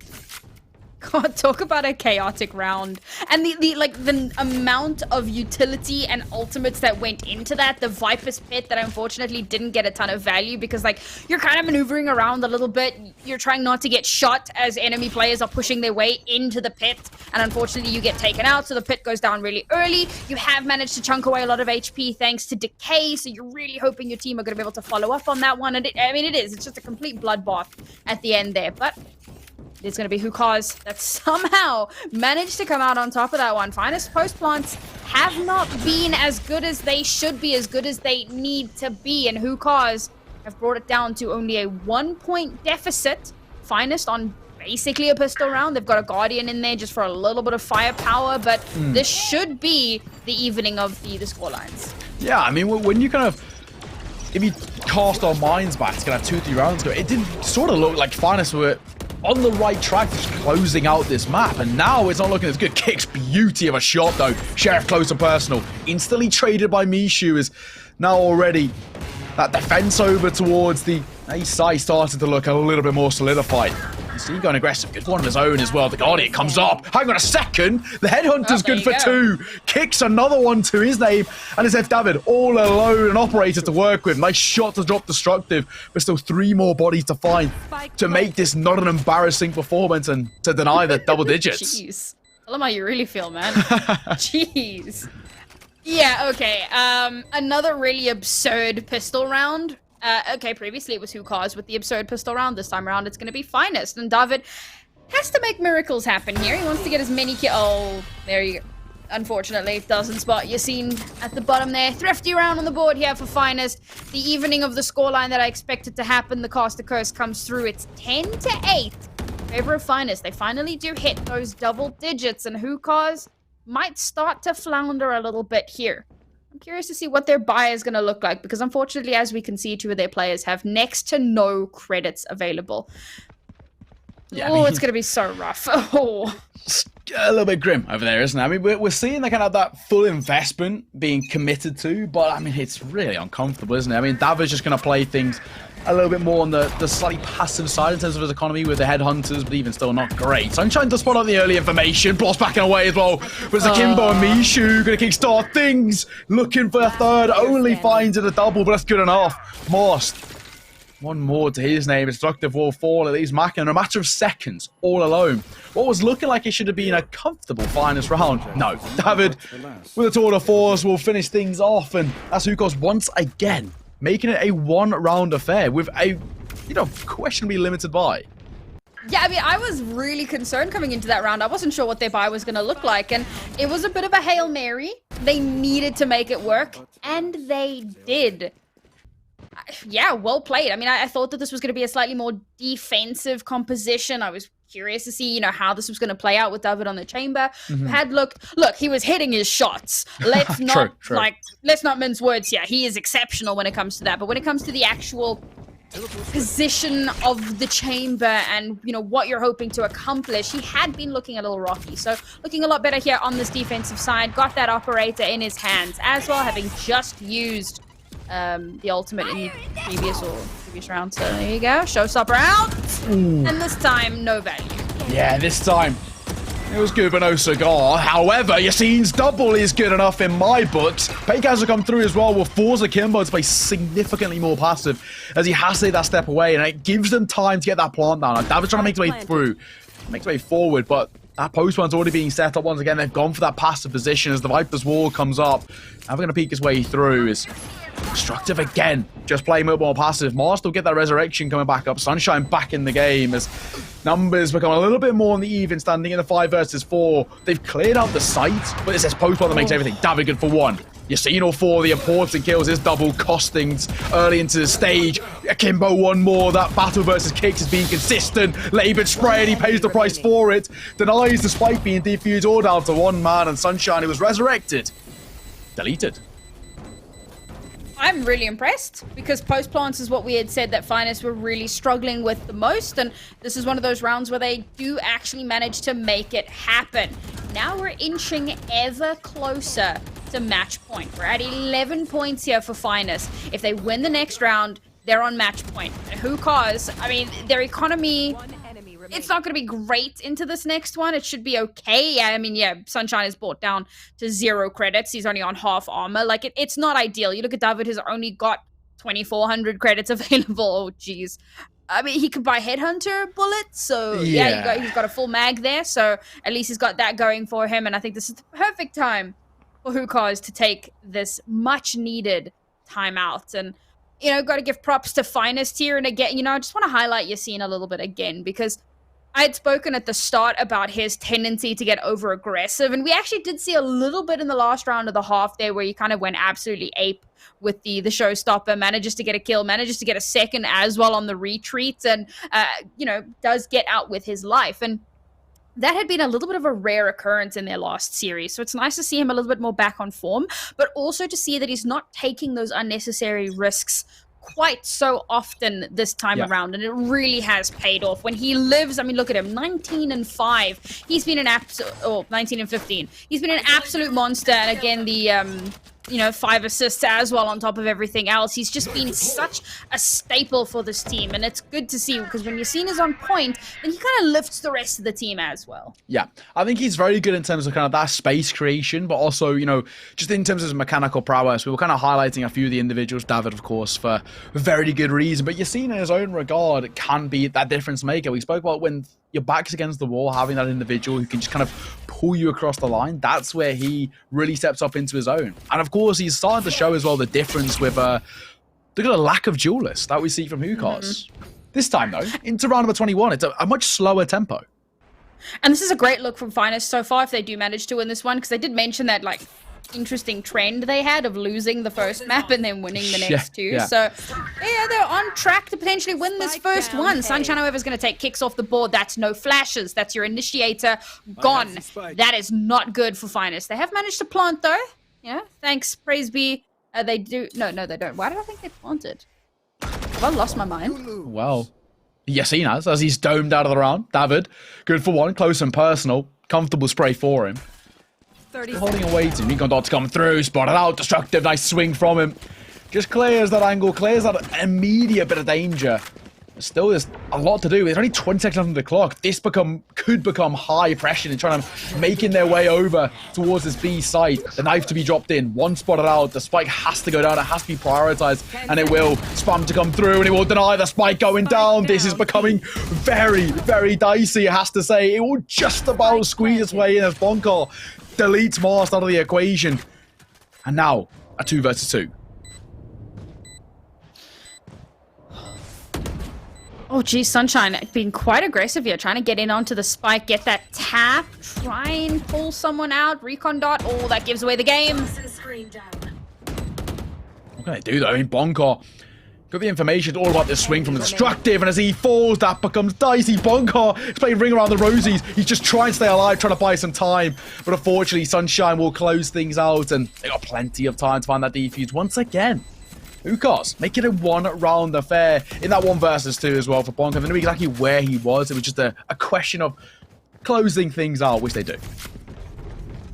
God, talk about a chaotic round. And the amount of utility and ultimates that went into that. The Viper's Pit that unfortunately didn't get a ton of value because, like, you're kind of maneuvering around a little bit. You're trying not to get shot as enemy players are pushing their way into the pit. And unfortunately, you get taken out, so the pit goes down really early. You have managed to chunk away a lot of HP thanks to Decay, so you're really hoping your team are going to be able to follow up on that one. And I mean, it is. It's just a complete bloodbath at the end there. But it's going to be Hookahs that somehow managed to come out on top of that one. Finest post plants have not been as good as they should be, as good as they need to be. And Hookahs have brought it down to only a 1-point deficit. Finest on basically a pistol round. They've got a Guardian in there just for a little bit of firepower, but this should be the evening of the scorelines. Yeah, I mean, when you kind of, if you cast our minds back to kind of 2-3 rounds ago, it did sort of look like Finest were on the right track, just closing out this map, and now it's not looking as good. Kicks, beauty of a shot though. Sheriff close and personal, instantly traded by Mishu, is now already that defense over towards the east side starting to look a little bit more solidified. You see, going aggressive, good one of his own as well. The Guardian comes up. Hang on a second, the Headhunter's good for 2. Kicks another one to his name, and it's F David all alone, an operator to work with. Nice shot to drop destructive, but still 3 more bodies to find to make this not an embarrassing performance and to deny the double digits. Jeez, tell them how you really feel, man. Jeez. Yeah, okay. Another really absurd pistol round. Okay, previously it was Hookahs with the absurd pistol round. This time around it's going to be Finest. And David has to make miracles happen here. He wants to get as many kills. Oh, there you go. Unfortunately, doesn't spot Yacine at the bottom there. Thrifty round on the board here for Finest. The evening of the scoreline that I expected to happen. The caster curse comes through. It's 10-8. Favor of Finest. They finally do hit those double digits. And Hookahs might start to flounder a little bit here. I'm curious to see what their buy is going to look like, because unfortunately, as we can see, 2 of their players have next to no credits available. Yeah, it's going to be so rough. Oh, a little bit grim over there, isn't it? I mean, we're seeing the kind of that full investment being committed to, but I mean, it's really uncomfortable, isn't it? I mean, David's just going to play things a little bit more on the slightly passive side in terms of his economy with the Headhunters, but even still not great. Sunshine does spot out the early information, Bloss backing away as well. But it's Akimbo and Mishu going to kickstart things, looking for a third, only finds it a double, but that's good enough. Most. One more to his name. Destructive will fall, at least Mack in a matter of seconds, all alone. What was looking like it should have been a comfortable Finest round. No, David, with a tour de force, will finish things off, and that's Hookahs once again, making it a 1-round affair with a, questionably limited buy. Yeah, I mean, I was really concerned coming into that round. I wasn't sure what their buy was going to look like, and it was a bit of a Hail Mary. They needed to make it work, and they did. Yeah, well played. I mean, I thought that this was going to be a slightly more defensive composition. I was curious to see, how this was going to play out with David on the chamber. Look, he was hitting his shots. Let's not let's not mince words here. He is exceptional when it comes to that. But when it comes to the actual position of the chamber and what you're hoping to accomplish, he had been looking a little rocky. So looking a lot better here on this defensive side. Got that operator in his hands as well, having just used the ultimate in the previous round. So there you go, showstopper out. And this time no value. Yeah, this time it was good but no cigar. However, Yacine's double is good enough in my books. Paycaz will come through as well, will force Akimbo to play significantly more passive as he has to take that step away, and it gives them time to get that plant down. David's trying to make his way through, makes his way forward, but that post one's already being set up once again. They've gone for that passive position as the Viper's wall comes up. Now we're going to peek his way through. Is Destructive again, just playing a bit more passive. Mars will get that resurrection coming back up. Sunshine back in the game as numbers become a little bit more on the even, standing in the 5 versus 4. They've cleared out the site, but it's this post one that makes everything. David good for 1. Yacine all 4, the important kills, his double costings early into the stage. Akimbo 1 more. That battle versus Kicks is being consistent. Labored spray, and he pays the price for it. Denies the spike being defused, all down to 1 man, and Sunshine, who was resurrected, deleted. I'm really impressed, because post plants is what we had said that Finest were really struggling with the most, and this is one of those rounds where they do actually manage to make it happen. Now we're inching ever closer to match point. We're at 11 points here for Finest. If they win the next round, they're on match point. Hookahs, I mean, their economy, it's not going to be great into this next one. It should be okay. Yeah, I mean, yeah, Sunshine is brought down to 0 credits. He's only on half armor. Like, it's not ideal. You look at David, who's only got 2,400 credits available. Oh, jeez. I mean, he could buy Headhunter bullets. So, yeah, he's got a full mag there. So, at least he's got that going for him. And I think this is the perfect time for Hookahs to take this much-needed timeout. And, got to give props to Finest here. And again, I just want to highlight Yacine a little bit again, because I had spoken at the start about his tendency to get over aggressive, and we actually did see a little bit in the last round of the half there where he kind of went absolutely ape with the showstopper, manages to get a kill, manages to get a second as well on the retreat, and you know, does get out with his life. And that had been a little bit of a rare occurrence in their last series, so it's nice to see him a little bit more back on form, but also to see that he's not taking those unnecessary risks quite so often this time around, and it really has paid off. When he lives, I mean, look at him, 19-5. He's been an or 19-15. He's been an absolute monster, and again, the you know, 5 assists as well on top of everything else. He's just been such a staple for this team, and it's good to see, because when YACINE is on point, then he kind of lifts the rest of the team as well. Yeah, I think he's very good in terms of kind of that space creation, but also, you know, just in terms of his mechanical prowess. We were kind of highlighting a few of the individuals, David, of course, for very good reason, but YACINE in his own regard can be that difference maker. We spoke about when your back's against the wall, having that individual who can just kind of pull you across the line. That's where he really steps up into his own. And of course, he's starting to show as well the difference with look at the lack of duelists that we see from Hookahs. This time, though, into round number 21, it's a much slower tempo. And this is a great look from Finest so far if they do manage to win this one, because they did mention that, like, interesting trend they had of losing the first map and then winning the next two. So yeah, they're on track to potentially win this first one. Sunshine, however, is going to take kicks off the board. That's no flashes. That's your initiator gone. That is not good for Finest. They have managed to plant though. Yeah, thanks, praise be. They do. No, they don't. Why did I think they planted? Have I lost my mind? Well, YACINE has, as he's domed out of the round. David, good for one, close and personal. Comfortable spray for him. Holding and waiting. Recon to come through, spotted out, destructive, nice swing from him. Just clears that angle, clears that immediate bit of danger. Still, there's a lot to do. There's only 20 seconds on the clock. This could become high pressure in trying to making their way over towards this B site. The knife to be dropped in, one spotted out. The spike has to go down. It has to be prioritized, and it will. Spam to come through, and it will deny the spike going down. This is becoming very, very dicey, I have to say. It will just about squeeze its way in as Bonko deletes Mast out of the equation. And now, a 2 versus 2. Oh, geez, Sunshine being quite aggressive here, trying to get in onto the spike, get that tap, try and pull someone out. Recon dot, oh, that gives away the game. What can they do, though? I mean, Bonko got the information all about this swing from the destructive, and as he falls, that becomes dicey. Bonko is playing ring around the rosies. He's just trying to stay alive, trying to buy some time. But unfortunately, Sunshine will close things out, and they got plenty of time to find that defuse once again. Hookahs making it 1-round affair in that 1 versus 2 as well for Bonko. They knew exactly where he was. It was just a question of closing things out, which they do.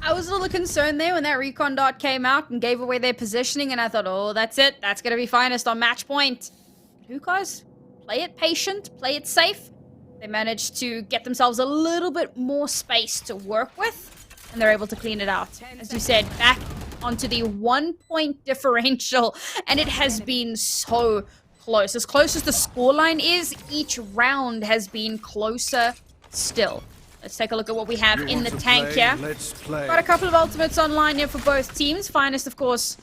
I was a little concerned there when that recon dot came out and gave away their positioning, and I thought, oh, that's it. That's going to be Finest on match point. Hookahs, play it patient, play it safe. They managed to get themselves a little bit more space to work with, and they're able to clean it out. As you said, back onto the 1-point differential, and it has been so close. As close as the scoreline is, each round has been closer still. Let's take a look at what we have in the tank here. Got a couple of ultimates online here for both teams. Finest, of course,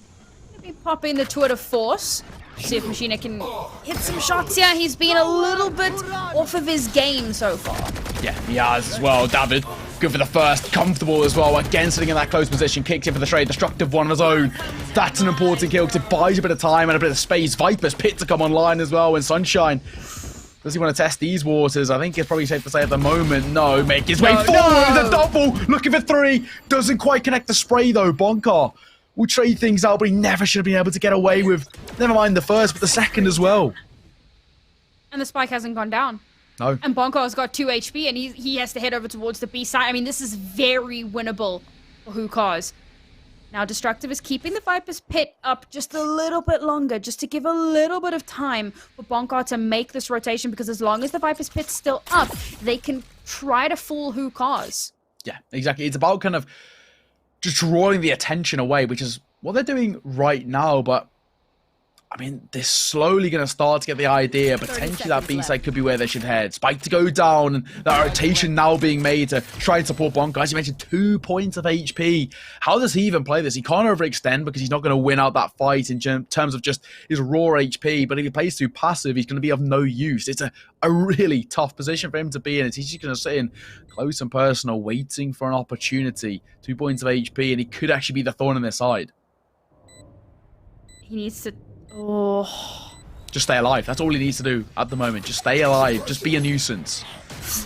going to be popping the Tour de Force. See if Machina can hit some shots here. He's been a little bit off of his game so far. Yeah, he has as well. David, good for the first. Comfortable as well. Again, sitting in that close position. Kicks in for the trade. Destructive one on his own. That's an important kill because it buys a bit of time and a bit of space. Viper's pit to come online as well. And Sunshine, does he want to test these waters? I think it's probably safe to say at the moment, no. Make his way forward with a double. Looking for 3. Doesn't quite connect the spray though. Bonko will trade things out, but he never should have been able to get away with, never mind the first, but the second as well. And the spike hasn't gone down. No. And Bonko has got 2 HP, and he has to head over towards the B side. I mean, this is very winnable for Hookahs. Now, Destructive is keeping the Viper's Pit up just a little bit longer, just to give a little bit of time for Bonko to make this rotation, because as long as the Viper's Pit's still up, they can try to fool Hookahs. Yeah, exactly. It's about kind of just drawing the attention away, which is what they're doing right now, but I mean, they're slowly going to start to get the idea. Potentially that B side could be where they should head. Spike to go down, and that rotation now being made to try and support Blanco. As you mentioned, 2 points of HP. How does he even play this? He can't overextend because he's not going to win out that fight in terms of just his raw HP. But if he plays too passive, he's going to be of no use. It's a really tough position for him to be in. He's just going to sit in close and personal, waiting for an opportunity. 2 points of HP, and he could actually be the thorn in their side. He needs to... Oh. Just stay alive. That's all he needs to do at the moment. Just stay alive. Just be a nuisance.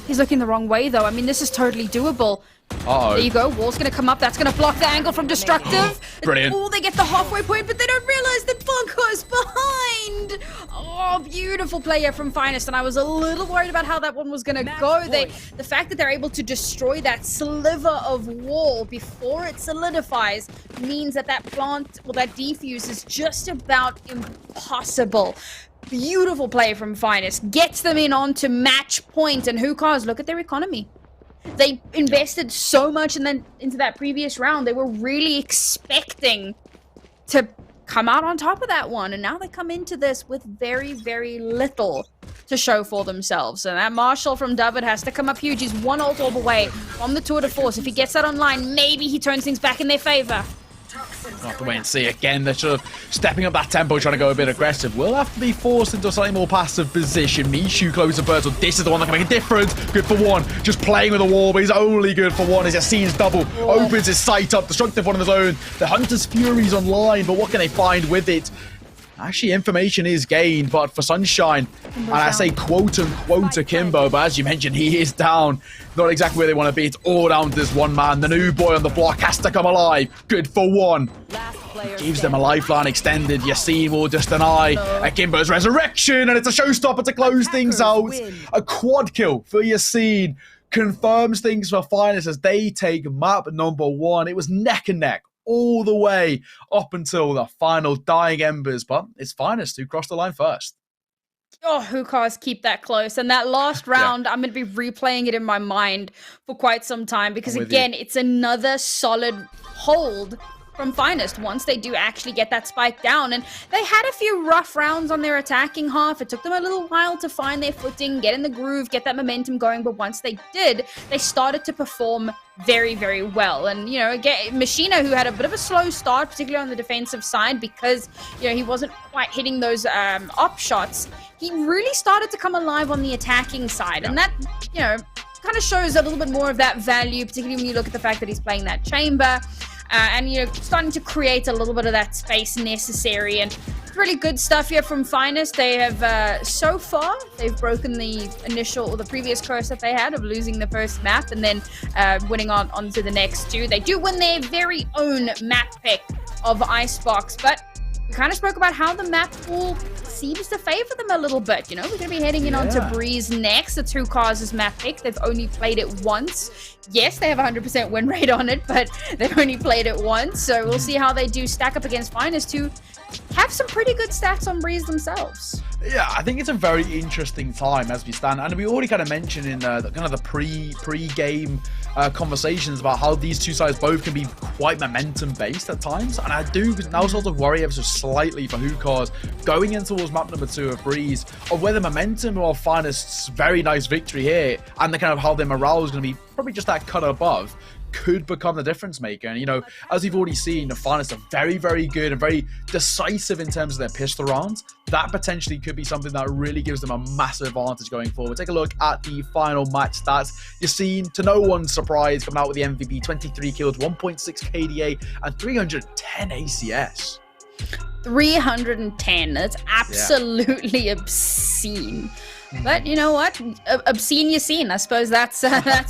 He's looking the wrong way, though. I mean, this is totally doable. Uh-oh. There you go. Wall's going to come up. That's going to block the angle from Destructive. Brilliant. Oh, they get the halfway point, but they don't realize that Blanco's behind. Oh, beautiful play here from Finest. And I was a little worried about how that one was going to go. The fact that they're able to destroy that sliver of wall before it solidifies means that that plant or that defuse is just about impossible. Beautiful play from Finest. Gets them in onto match point. And Hookahs, look at their economy. They invested so much into that previous round. They were really expecting to come out on top of that one. And now they come into this with very, very little to show for themselves. And that Marshall from David has to come up huge. He's 1 ult all the way from the tour de force. If he gets that online, maybe he turns things back in their favor. We'll have to wait and see. Again, they're sort of stepping up that tempo, trying to go a bit aggressive. We'll have to be forced into a slightly more passive position. Mishu close the bird, so this is the one that can make a difference. Good for one. Just playing with the wall, but he's only good for one as YACINE'S double. Opens his sight up. Destructive one of his own. The Hunter's Fury's online, but what can they find with it? Actually, information is gained, but for Sunshine, and I say quote-unquote Akimbo, but as you mentioned, he is down. Not exactly where they want to be. It's all down to this one man. The new boy on the block has to come alive. Good for one. Gives them a lifeline extended. YACINE will just deny Akimbo's resurrection, and it's a showstopper to close things out. A quad kill for YACINE confirms things for Finest as they take map number 1. It was neck and neck all the way up until the final dying embers, but it's Finest who crossed the line first. Oh, Hookahs keep that close. And that last round, I'm going to be replaying it in my mind for quite some time because, again, it's another solid hold from Finest once they do actually get that spike down. And they had a few rough rounds on their attacking half. It took them a little while to find their footing, get in the groove, get that momentum going. But once they did, they started to perform very, very well. And, you know, again, Machina, who had a bit of a slow start, particularly on the defensive side, because, you know, he wasn't quite hitting those op shots, he really started to come alive on the attacking side. And that, you know, kind of shows a little bit more of that value, particularly when you look at the fact that he's playing that chamber. And, you know, starting to create a little bit of that space necessary. And really good stuff here from Finest. They have, so far, they've broken the initial or the previous curse that they had of losing the first map and then winning on to the next two. They do win their very own map pick of Icebox, but we kind of spoke about how the map pool seems to favor them a little bit. You know, we're going to be heading in onto Breeze next. It's Hookahs' map pick. They've only played it once. Yes, they have a 100% win rate on it, but they've only played it once. So we'll see how they do stack up against Finest, who have some pretty good stats on Breeze themselves. Yeah, I think it's a very interesting time as we stand, and we already kind of mentioned in the kind of the pre-game conversations about how these two sides both can be quite momentum-based at times, and I do now sort of worry ever so slightly for Hookahs going in towards map number 2 of Breeze, of where the momentum of Finest's very nice victory here, and the kind of how their morale is going to be probably just that cut above, could become the difference maker. And, you know, as we've already seen, the Finest are very, very good and very decisive in terms of their pistol rounds. That potentially could be something that really gives them a massive advantage going forward. Take a look at the final match stats. YACINE, to no one's surprise, coming out with the MVP, 23 kills, 1.6 KDA, and 310 ACS. 310. That's absolutely obscene. But you know what? Obscene YACINE. I suppose that's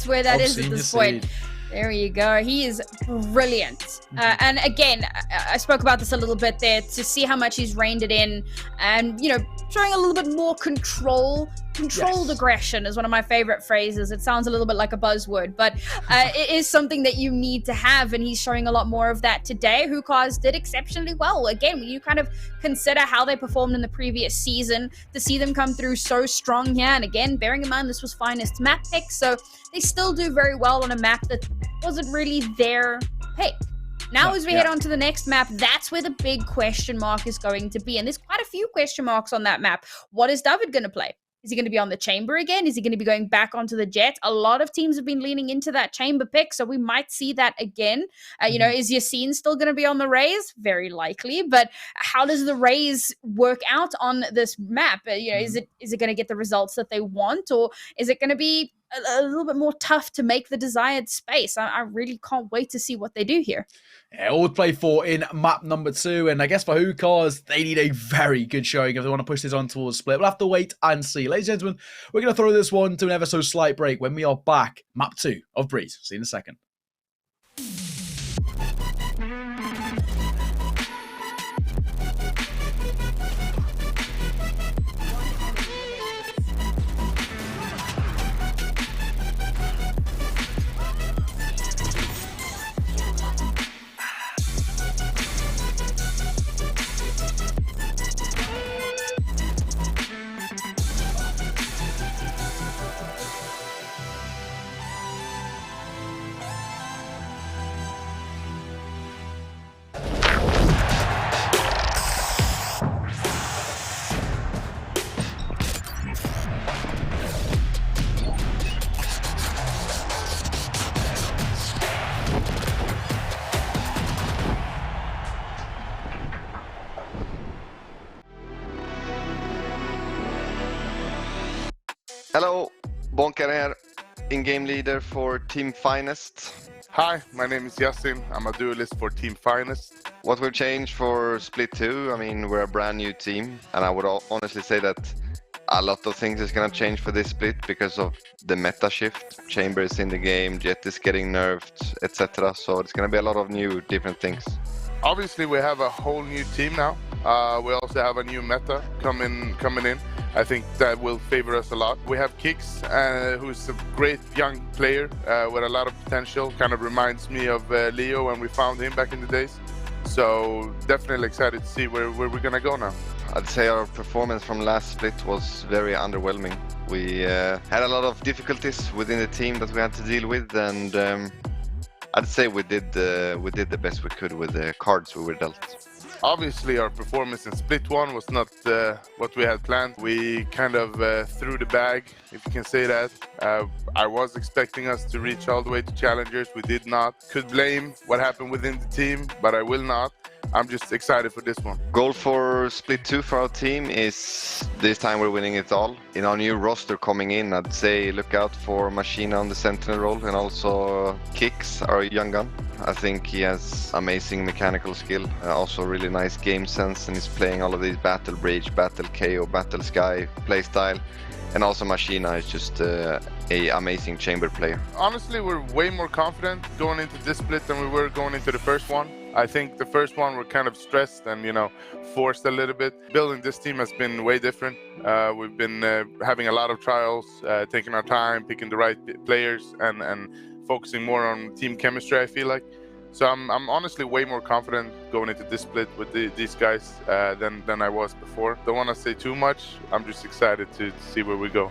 where that is at this point. There you go. He is brilliant. And again, I spoke about this a little bit there, to see how much he's reined it in and, you know, showing a little bit more control. Controlled aggression is one of my favorite phrases. It sounds a little bit like a buzzword, but it is something that you need to have, and he's showing a lot more of that today. Hookahs did exceptionally well. Again, when you kind of consider how they performed in the previous season, to see them come through so strong here, and again, bearing in mind this was Finest map pick, so they still do very well on a map that wasn't really their pick. Now, as we head on to the next map, that's where the big question mark is going to be. And there's quite a few question marks on that map. What is David going to play? Is he going to be on the chamber again? Is he going to be going back onto the jet? A lot of teams have been leaning into that chamber pick, so we might see that again. You know, is YACINE still going to be on the RAZE? Very likely. But how does the RAZE work out on this map? You know, is it going to get the results that they want, or is it going to be a little bit more tough to make the desired space? I really can't wait to see what they do here. Yeah, all to play for in map number 2, and I guess for Hookahs, they need a very good showing if they want to push this on towards split. We'll have to wait and see. Ladies and gentlemen, we're going to throw this one to an ever so slight break when we are back. Map 2 of Breeze. See you in a second. Hello, Bonker here, in-game leader for Team Finest. Hi, my name is Yacine. I'm a duelist for Team Finest. What will change for Split 2? I mean, we're a brand new team, and I would honestly say that a lot of things is going to change for this split because of the meta shift. Chamber is in the game, Jet is getting nerfed, etc. So it's going to be a lot of new different things. Obviously, we have a whole new team now. We also have a new meta coming in. I think that will favor us a lot. We have Kix, who's a great young player with a lot of potential. Kind of reminds me of Leo when we found him back in the days. So definitely excited to see where we're gonna go now. I'd say our performance from last split was very underwhelming. We had a lot of difficulties within the team that we had to deal with, and I'd say we did the best we could with the cards we were dealt. Obviously, our performance in Split 1 was not what we had planned. We kind of threw the bag, if you can say that. I was expecting us to reach all the way to Challengers. We did not. Could blame what happened within the team, but I will not. I'm just excited for this one. Goal for Split 2 for our team is this time we're winning it all. In our new roster coming in, I'd say look out for Machina on the Sentinel role, and also Kix, our young gun. I think he has amazing mechanical skill, also really nice game sense, and he's playing all of these Battle Bridge, Battle KO, Battle Sky playstyle. And also Machina is just a amazing chamber player. Honestly, we're way more confident going into this split than we were going into the first one. I think the first one we're kind of stressed and, you know, forced a little bit. Building this team has been way different. We've been having a lot of trials, taking our time, picking the right players, and focusing more on team chemistry, I feel like. So I'm honestly way more confident going into this split with these guys than I was before. Don't want to say too much. I'm just excited to see where we go.